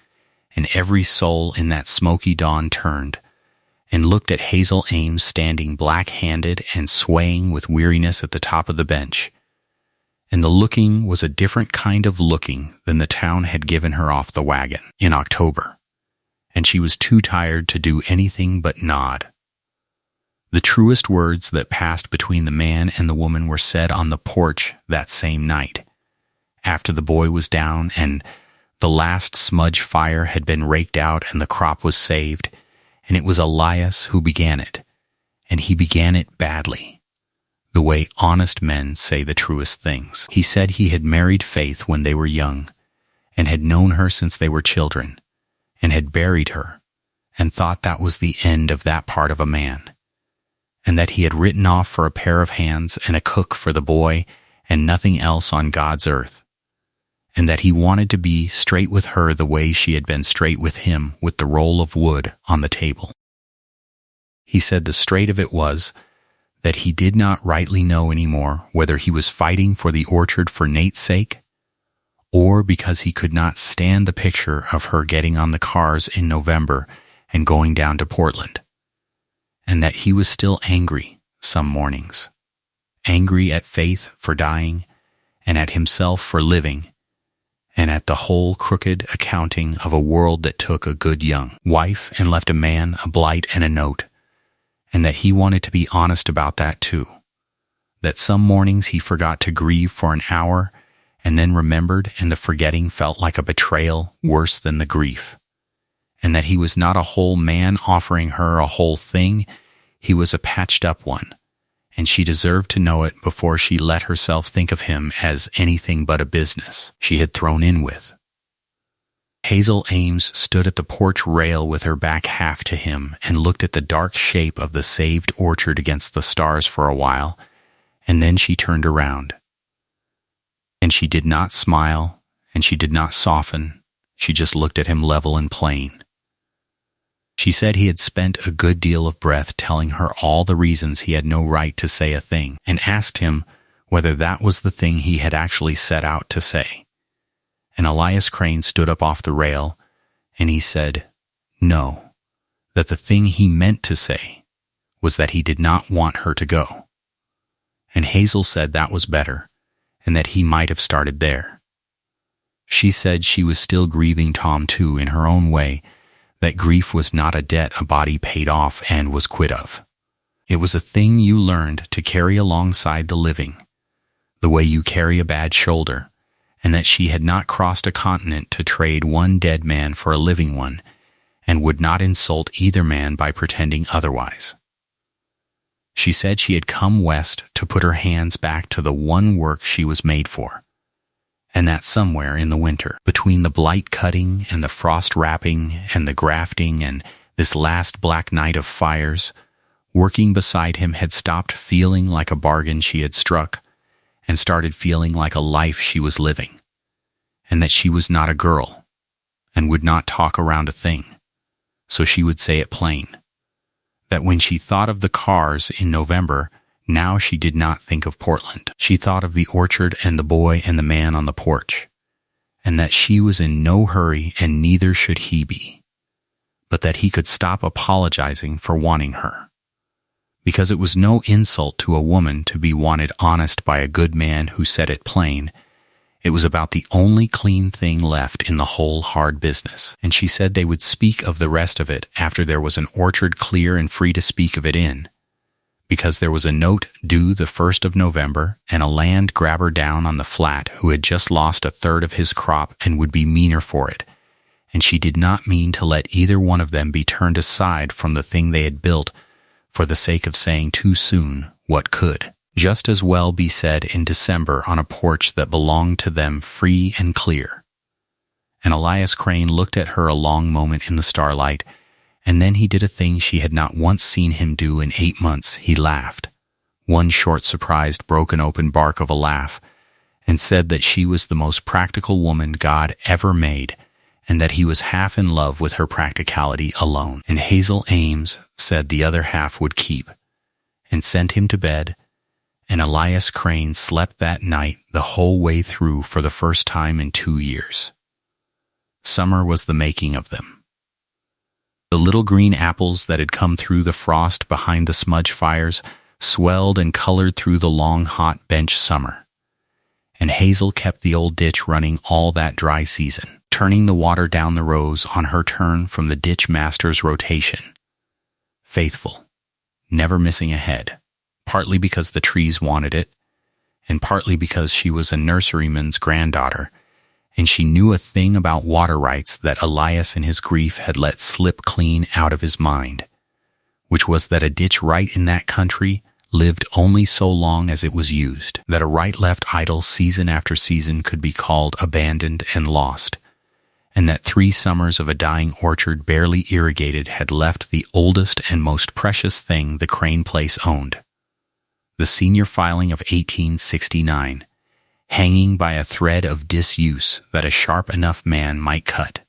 And every soul in that smoky dawn turned and looked at Hazel Ames standing black-handed and swaying with weariness at the top of the bench. And the looking was a different kind of looking than the town had given her off the wagon in October, and she was too tired to do anything but nod. The truest words that passed between the man and the woman were said on the porch that same night. after the boy was down and the last smudge fire had been raked out and the crop was saved, and it was Elias who began it, and he began it badly, the way honest men say the truest things. He said he had married Faith when they were young, and had known her since they were children, and had buried her, and thought that was the end of that part of a man, and that he had written off for a pair of hands and a cook for the boy and nothing else on God's earth, and that he wanted to be straight with her the way she had been straight with him with the roll of wood on the table. He said the straight of it was that he did not rightly know anymore whether he was fighting for the orchard for Nate's sake, or because he could not stand the picture of her getting on the cars in November and going down to Portland, and that he was still angry some mornings, angry at Faith for dying, and at himself for living, and at the whole crooked accounting of a world that took a good young wife and left a man a blight and a note, and that he wanted to be honest about that too, that some mornings he forgot to grieve for an hour and then remembered, and the forgetting felt like a betrayal worse than the grief, and that he was not a whole man offering her a whole thing, he was a patched up one, and she deserved to know it before she let herself think of him as anything but a business she had thrown in with. Hazel Ames stood at the porch rail with her back half to him and looked at the dark shape of the saved orchard against the stars for a while, and then she turned around. And she did not smile, and she did not soften, she just looked at him level and plain. She said he had spent a good deal of breath telling her all the reasons he had no right to say a thing, and asked him whether that was the thing he had actually set out to say. And Elias Crane stood up off the rail, and he said, no, that the thing he meant to say was that he did not want her to go. And Hazel said that was better, and that he might have started there. She said she was still grieving Tom too in her own way, that grief was not a debt a body paid off and was quit of. It was a thing you learned to carry alongside the living, the way you carry a bad shoulder, and that she had not crossed a continent to trade one dead man for a living one, and would not insult either man by pretending otherwise. She said she had come west to put her hands back to the one work she was made for, and that somewhere in the winter, between the blight cutting and the frost wrapping and the grafting and this last black night of fires, working beside him had stopped feeling like a bargain she had struck and started feeling like a life she was living, and that she was not a girl and would not talk around a thing, so she would say it plain, that when she thought of the cars in November, now she did not think of Portland. She thought of the orchard and the boy and the man on the porch, and that she was in no hurry and neither should he be, but that he could stop apologizing for wanting her, because it was no insult to a woman to be wanted honest by a good man who said it plain. It was about the only clean thing left in the whole hard business, and she said they would speak of the rest of it after there was an orchard clear and free to speak of it in, because there was a note due the 1st of November and a land grabber down on the flat who had just lost a third of his crop and would be meaner for it, and she did not mean to let either one of them be turned aside from the thing they had built for the sake of saying too soon what could just as well be said in December on a porch that belonged to them free and clear. And Elias Crane looked at her a long moment in the starlight, and then he did a thing she had not once seen him do in 8 months. He laughed, one short surprised broken open bark of a laugh, and said that she was the most practical woman God ever made, and that he was half in love with her practicality alone. And Hazel Ames said the other half would keep, and sent him to bed, and Elias Crane slept that night the whole way through for the first time in 2 years. Summer was the making of them. The little green apples that had come through the frost behind the smudge fires swelled and colored through the long hot bench summer, and Hazel kept the old ditch running all that dry season, turning the water down the rows on her turn from the ditch master's rotation. Faithful, never missing a head, partly because the trees wanted it, and partly because she was a nurseryman's granddaughter, and she knew a thing about water rights that Elias in his grief had let slip clean out of his mind, which was that a ditch right in that country lived only so long as it was used, that a right left idle season after season could be called abandoned and lost, and that 3 summers of a dying orchard barely irrigated had left the oldest and most precious thing the Crane place owned, the senior filing of 1869, hanging by a thread of disuse that a sharp enough man might cut.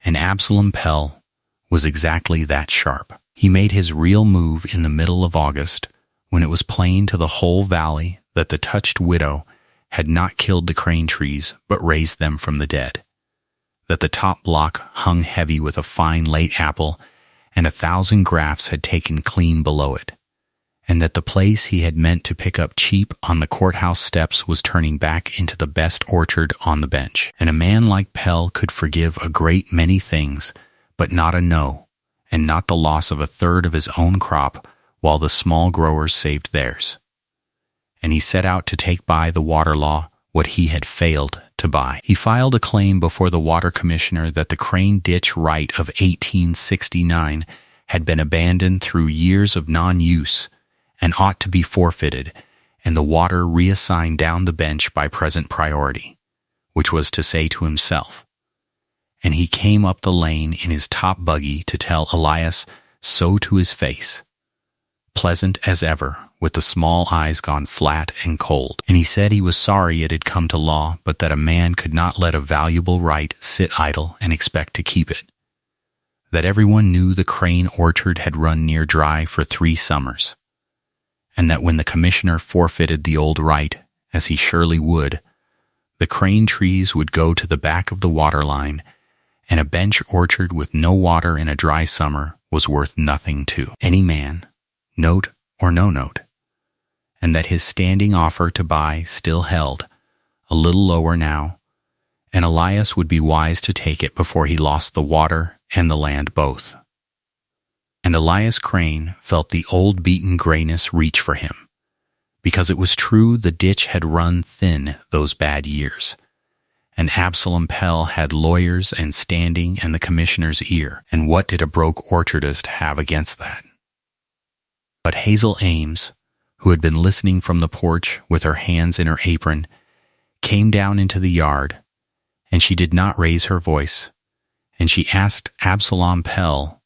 And Absalom Pell was exactly that sharp. He made his real move in the middle of August, when it was plain to the whole valley that the touched widow had not killed the crane trees but raised them from the dead, that the top block hung heavy with a fine late apple and 1,000 grafts had taken clean below it, and that the place he had meant to pick up cheap on the courthouse steps was turning back into the best orchard on the bench. And a man like Pell could forgive a great many things, but not a no, and not the loss of 1/3 of his own crop while the small growers saved theirs. And he set out to take by the water law what he had failed to buy. He filed a claim before the water commissioner that the Crane Ditch right of 1869 had been abandoned through years of non-use and ought to be forfeited, and the water reassigned down the bench by present priority, which was to say to himself. And he came up the lane in his top buggy to tell Elias so to his face, pleasant as ever, with the small eyes gone flat and cold. And he said he was sorry it had come to law, but that a man could not let a valuable right sit idle and expect to keep it. That everyone knew the Crane orchard had run near dry for 3 summers, and that when the commissioner forfeited the old right, as he surely would, the crane trees would go to the back of the water line, and a bench orchard with no water in a dry summer was worth nothing to any man, note or no note, and that his standing offer to buy still held, a little lower now, and Elias would be wise to take it before he lost the water and the land both. And Elias Crane felt the old beaten grayness reach for him, because it was true the ditch had run thin those bad years, and Absalom Pell had lawyers and standing and the commissioner's ear, and what did a broke orchardist have against that? But Hazel Ames, who had been listening from the porch with her hands in her apron, came down into the yard, and she did not raise her voice, and she asked Absalom Pell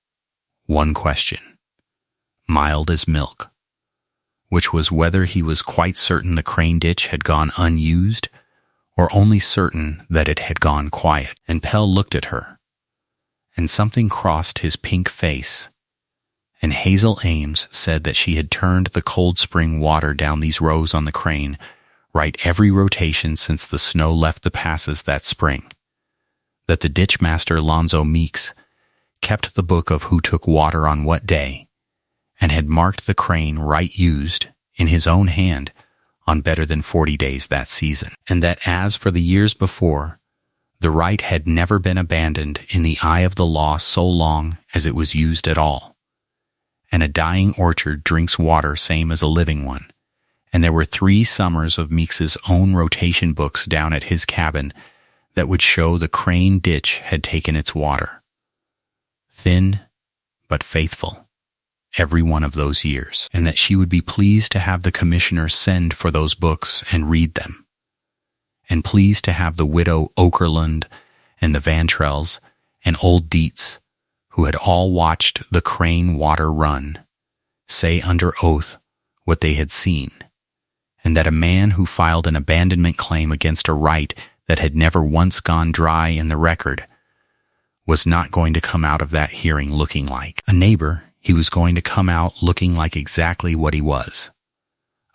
one question, mild as milk, which was whether he was quite certain the Crane ditch had gone unused, or only certain that it had gone quiet. And Pell looked at her, and something crossed his pink face, and Hazel Ames said that she had turned the cold spring water down these rows on the Crane right every rotation since the snow left the passes that spring, that the ditchmaster Lonzo Meeks kept the book of who took water on what day, and had marked the Crane right used in his own hand on better than 40 days that season, and that as for the years before, the right had never been abandoned in the eye of the law so long as it was used at all. And a dying orchard drinks water same as a living one, and there were 3 summers of Meeks's own rotation books down at his cabin that would show the Crane ditch had taken its water. Thin, but faithful, every one of those years, and that she would be pleased to have the commissioner send for those books and read them, and pleased to have the widow Okerlund and the Vantrells and old Dietz, who had all watched the Crane water run, say under oath what they had seen, and that a man who filed an abandonment claim against a right that had never once gone dry in the record was not going to come out of that hearing looking like a neighbor. He was going to come out looking like exactly what he was,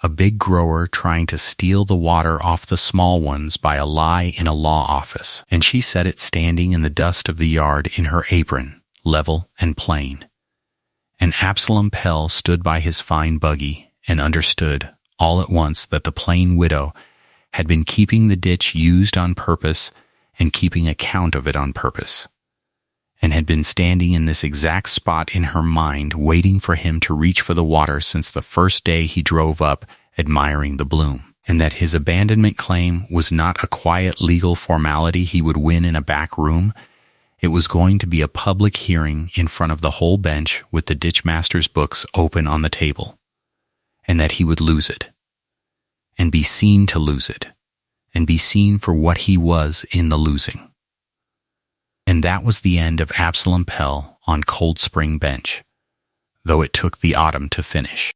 a big grower trying to steal the water off the small ones by a lie in a law office. And she said it standing in the dust of the yard in her apron, level and plain. And Absalom Pell stood by his fine buggy and understood all at once that the plain widow had been keeping the ditch used on purpose and keeping account of it on purpose, and had been standing in this exact spot in her mind waiting for him to reach for the water since the first day he drove up admiring the bloom, and that his abandonment claim was not a quiet legal formality he would win in a back room. It was going to be a public hearing in front of the whole bench with the ditchmaster's books open on the table, and that he would lose it, and be seen to lose it, and be seen for what he was in the losing. And that was the end of Absalom Pell on Cold Spring Bench, though it took the autumn to finish.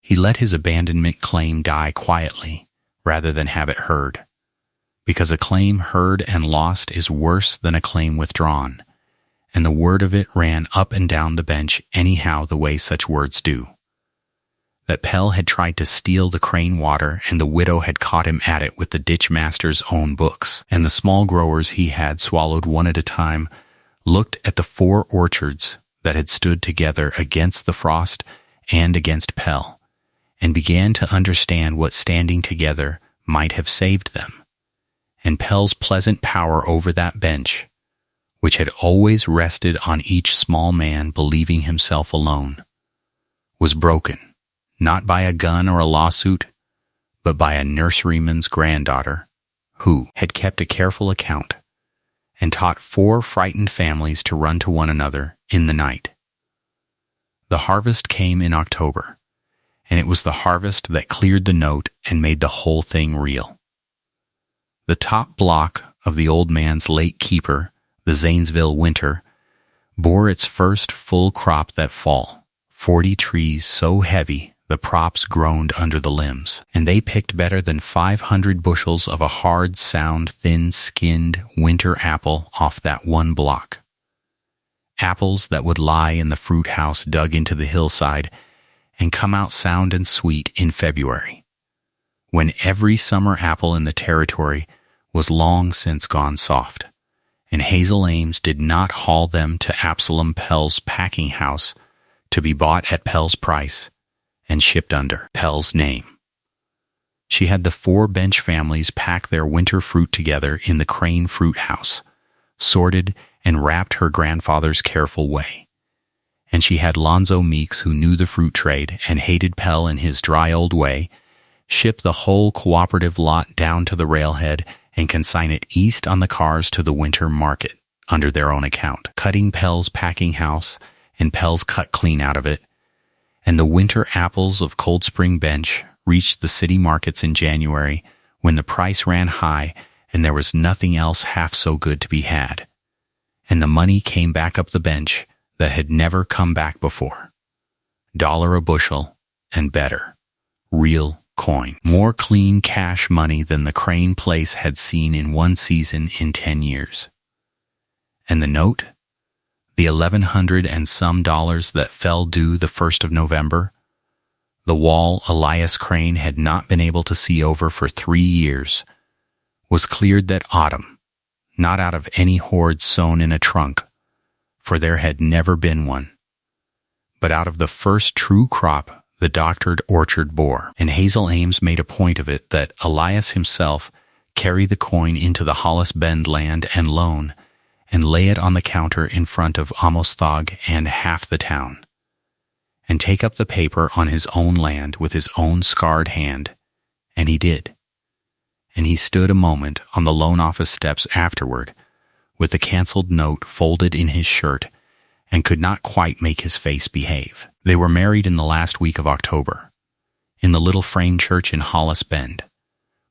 He let his abandonment claim die quietly rather than have it heard, because a claim heard and lost is worse than a claim withdrawn, and the word of it ran up and down the bench anyhow the way such words do. That Pell had tried to steal the Crane water, and the widow had caught him at it with the ditchmaster's own books, and the small growers he had swallowed one at a time looked at the 4 orchards that had stood together against the frost and against Pell, and began to understand what standing together might have saved them. And Pell's pleasant power over that bench, which had always rested on each small man believing himself alone, was broken, not by a gun or a lawsuit, but by a nurseryman's granddaughter, who had kept a careful account, and taught 4 frightened families to run to one another in the night. The harvest came in October, and it was the harvest that cleared the note and made the whole thing real. The top block of the old man's late keeper, the Zanesville Winter, bore its first full crop that fall, 40 trees so heavy the props groaned under the limbs, and they picked better than 500 bushels of a hard, sound, thin-skinned winter apple off that one block. Apples that would lie in the fruit house dug into the hillside and come out sound and sweet in February, when every summer apple in the territory was long since gone soft, and Hazel Ames did not haul them to Absalom Pell's packing house to be bought at Pell's price and shipped under Pell's name. She had the 4 bench families pack their winter fruit together in the Crane fruit house, sorted and wrapped her grandfather's careful way. And she had Lonzo Meeks, who knew the fruit trade and hated Pell in his dry old way, ship the whole cooperative lot down to the railhead and consign it east on the cars to the winter market under their own account, cutting Pell's packing house and Pell's cut clean out of it. And the winter apples of Cold Spring Bench reached the city markets in January, when the price ran high and there was nothing else half so good to be had. And the money came back up the bench that had never come back before. $1 a bushel and better. Real coin. More clean cash money than the Crane place had seen in one season in 10 years. And the note? The $1,100 and some that fell due the 1st of November, the wall Elias Crane had not been able to see over for 3 years, was cleared that autumn, not out of any hoard sewn in a trunk, for there had never been one, but out of the first true crop the doctored orchard bore. And Hazel Ames made a point of it that Elias himself carry the coin into the Hollis Bend land and loan, and lay it on the counter in front of Amosthog and half the town, and take up the paper on his own land with his own scarred hand, and he did. And he stood a moment on the loan office steps afterward, with the canceled note folded in his shirt, and could not quite make his face behave. They were married in the last week of October, in the little frame church in Hollis Bend,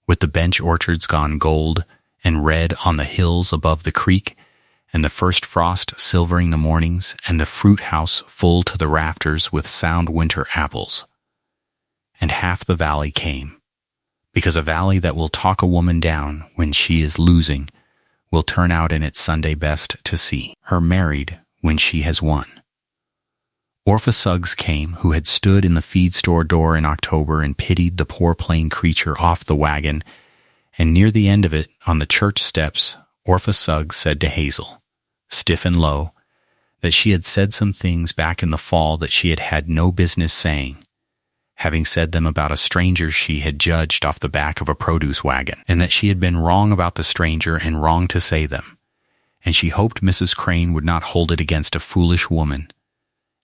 with the bench orchards gone gold and red on the hills above the creek, and the first frost silvering the mornings, and the fruit house full to the rafters with sound winter apples. And half the valley came, because a valley that will talk a woman down when she is losing will turn out in its Sunday best to see her married when she has won. Orpha Suggs came, who had stood in the feed store door in October and pitied the poor plain creature off the wagon, and near the end of it, on the church steps, Orpha Suggs said to Hazel, stiff and low, that she had said some things back in the fall that she had had no business saying, having said them about a stranger she had judged off the back of a produce wagon, and that she had been wrong about the stranger and wrong to say them, and she hoped Mrs. Crane would not hold it against a foolish woman.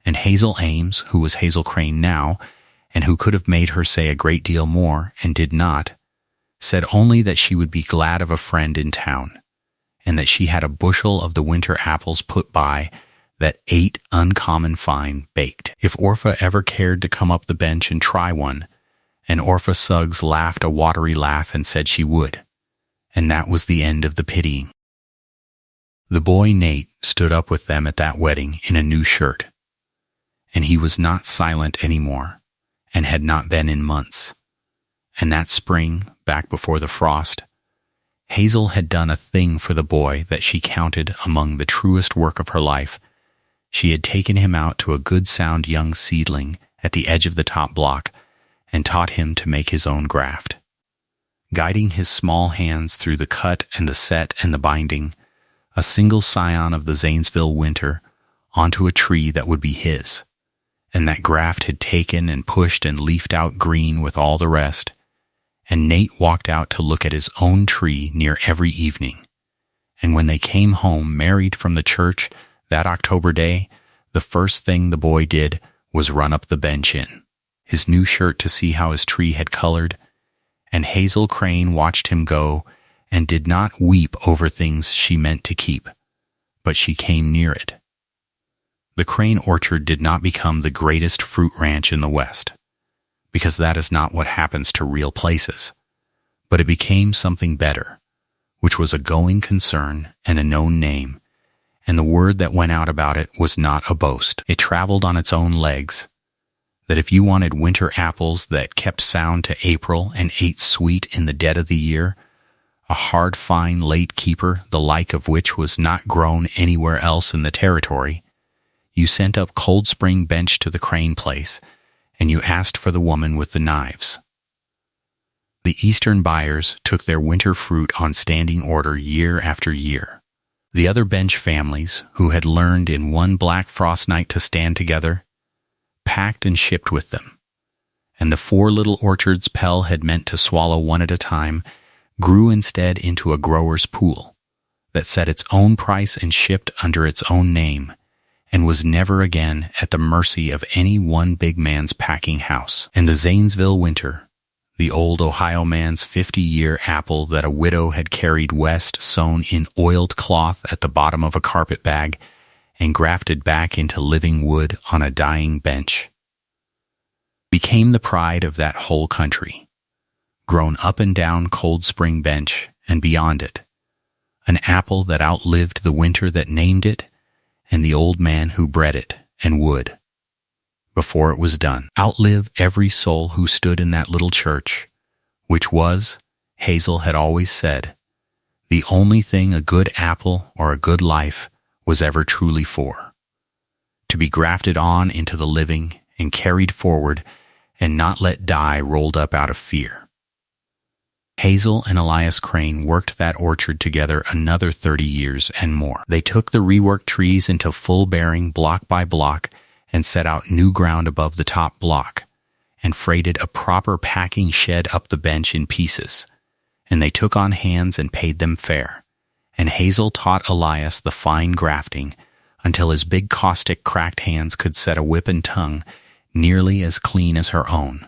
And Hazel Ames, who was Hazel Crane now, and who could have made her say a great deal more and did not, said only that she would be glad of a friend in town, and that she had a bushel of the winter apples put by that ate uncommon fine baked. If Orpha ever cared to come up the bench and try one, and Orpha Suggs laughed a watery laugh and said she would, and that was the end of the pitying. The boy Nate stood up with them at that wedding in a new shirt, and he was not silent any more, and had not been in months. And that spring, back before the frost, Hazel had done a thing for the boy that she counted among the truest work of her life. She had taken him out to a good sound young seedling at the edge of the top block and taught him to make his own graft. Guiding his small hands through the cut and the set and the binding, a single scion of the Zanesville winter onto a tree that would be his, and that graft had taken and pushed and leafed out green with all the rest, and Nate walked out to look at his own tree near every evening. And when they came home married from the church that October day, the first thing the boy did was run up the bench in his new shirt to see how his tree had colored, and Hazel Crane watched him go and did not weep over things she meant to keep, but she came near it. The Crane orchard did not become the greatest fruit ranch in the West, because that is not what happens to real places, but it became something better, which was a going concern and a known name, and the word that went out about it was not a boast. It traveled on its own legs, that if you wanted winter apples that kept sound to April and ate sweet in the dead of the year, a hard, fine late keeper, the like of which was not grown anywhere else in the territory, you sent up Cold Spring Bench to the Crane place, and you asked for the woman with the knives. The Eastern buyers took their winter fruit on standing order year after year. The other bench families, who had learned in one black frost night to stand together, packed and shipped with them, and the 4 little orchards Pell had meant to swallow one at a time grew instead into a grower's pool that set its own price and shipped under its own name, and was never again at the mercy of any one big man's packing house. And the Zanesville winter, the old Ohio man's 50-year apple that a widow had carried west sewn in oiled cloth at the bottom of a carpet bag and grafted back into living wood on a dying bench, became the pride of that whole country, grown up and down Cold Spring Bench and beyond it, an apple that outlived the winter that named it and the old man who bred it, and would, before it was done, outlive every soul who stood in that little church, which was, Hazel had always said, the only thing a good apple or a good life was ever truly for, to be grafted on into the living and carried forward and not let die rolled up out of fear. Hazel and Elias Crane worked that orchard together another 30 years and more. They took the reworked trees into full bearing block by block and set out new ground above the top block, and freighted a proper packing shed up the bench in pieces, and they took on hands and paid them fair, and Hazel taught Elias the fine grafting until his big caustic cracked hands could set a whip and tongue nearly as clean as her own,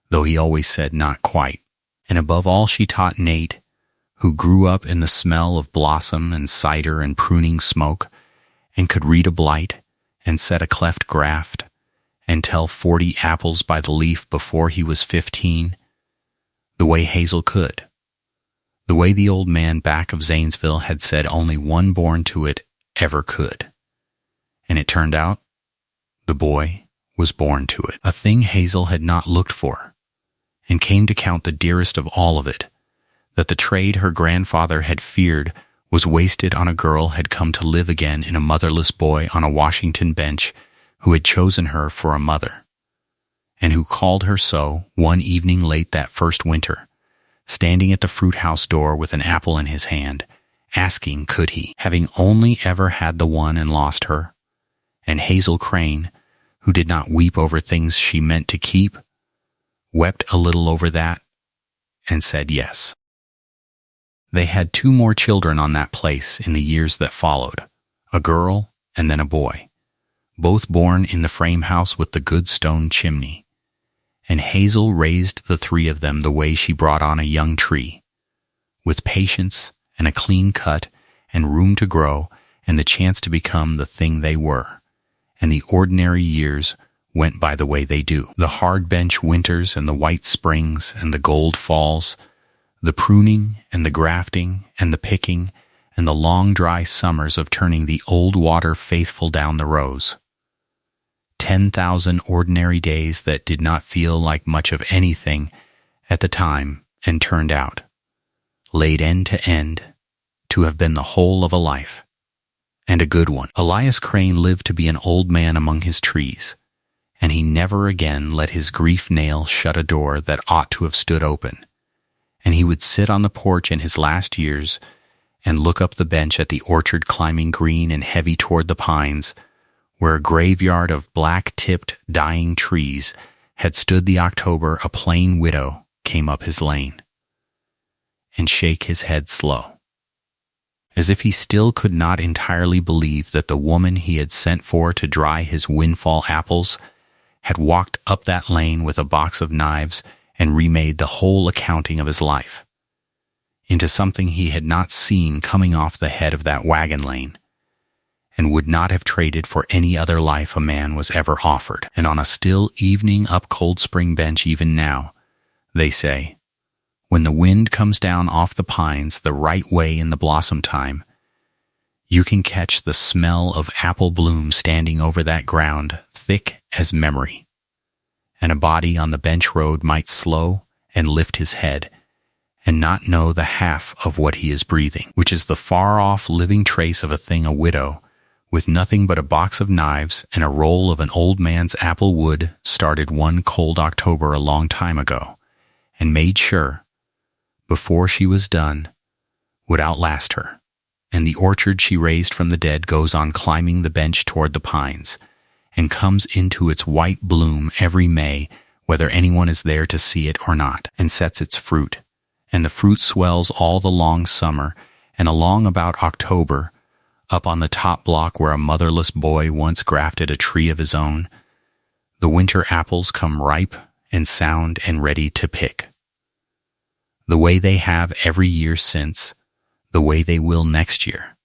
though he always said not quite. And above all she taught Nate, who grew up in the smell of blossom and cider and pruning smoke, and could read a blight, and set a cleft graft, and tell 40 apples by the leaf before he was 15, the way Hazel could, the way the old man back of Zanesville had said only one born to it ever could. And it turned out, the boy was born to it, a thing Hazel had not looked for, and came to count the dearest of all of it, that the trade her grandfather had feared was wasted on a girl had come to live again in a motherless boy on a Washington bench who had chosen her for a mother, and who called her so one evening late that first winter, standing at the fruit house door with an apple in his hand, asking could he, having only ever had the one and lost her, and Hazel Crane, who did not weep over things she meant to keep, wept a little over that, and said yes. They had 2 more children on that place in the years that followed, a girl and then a boy, both born in the frame house with the good stone chimney, And Hazel raised the three of them the way she brought on a young tree, with patience and a clean cut and room to grow and the chance to become the thing they were. And the ordinary years went by the way they do. The hard bench winters and the white springs and the gold falls, the pruning and the grafting and the picking and the long dry summers of turning the old water faithful down the rows. 10,000 ordinary days that did not feel like much of anything at the time and turned out, laid end to end, to have been the whole of a life. And a good one. Elias Crane lived to be an old man among his trees, and he never again let his grief nail shut a door that ought to have stood open. And he would sit on the porch in his last years and look up the bench at the orchard climbing green and heavy toward the pines, where a graveyard of black-tipped, dying trees had stood the October a plain widow came up his lane, and shake his head slow, as if he still could not entirely believe that the woman he had sent for to dry his windfall apples had walked up that lane with a box of knives and remade the whole accounting of his life into something he had not seen coming off the head of that wagon lane, and would not have traded for any other life a man was ever offered. And on a still evening up Cold Spring bench even now, they say, when the wind comes down off the pines the right way in the blossom time, you can catch the smell of apple bloom standing over that ground thick as memory. And a body on the bench road might slow and lift his head and not know the half of what he is breathing, which is the far-off living trace of a thing a widow, with nothing but a box of knives and a roll of an old man's apple wood, started one cold October a long time ago, and made sure, before she was done, would outlast her. And the orchard she raised from the dead goes on climbing the bench toward the pines, and comes into its white bloom every May, whether anyone is there to see it or not, and sets its fruit. And the fruit swells all the long summer, and along about October, up on the top block where a motherless boy once grafted a tree of his own, the winter apples come ripe and sound and ready to pick. The way they have every year since, the way they will next year,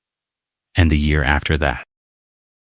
and the year after that.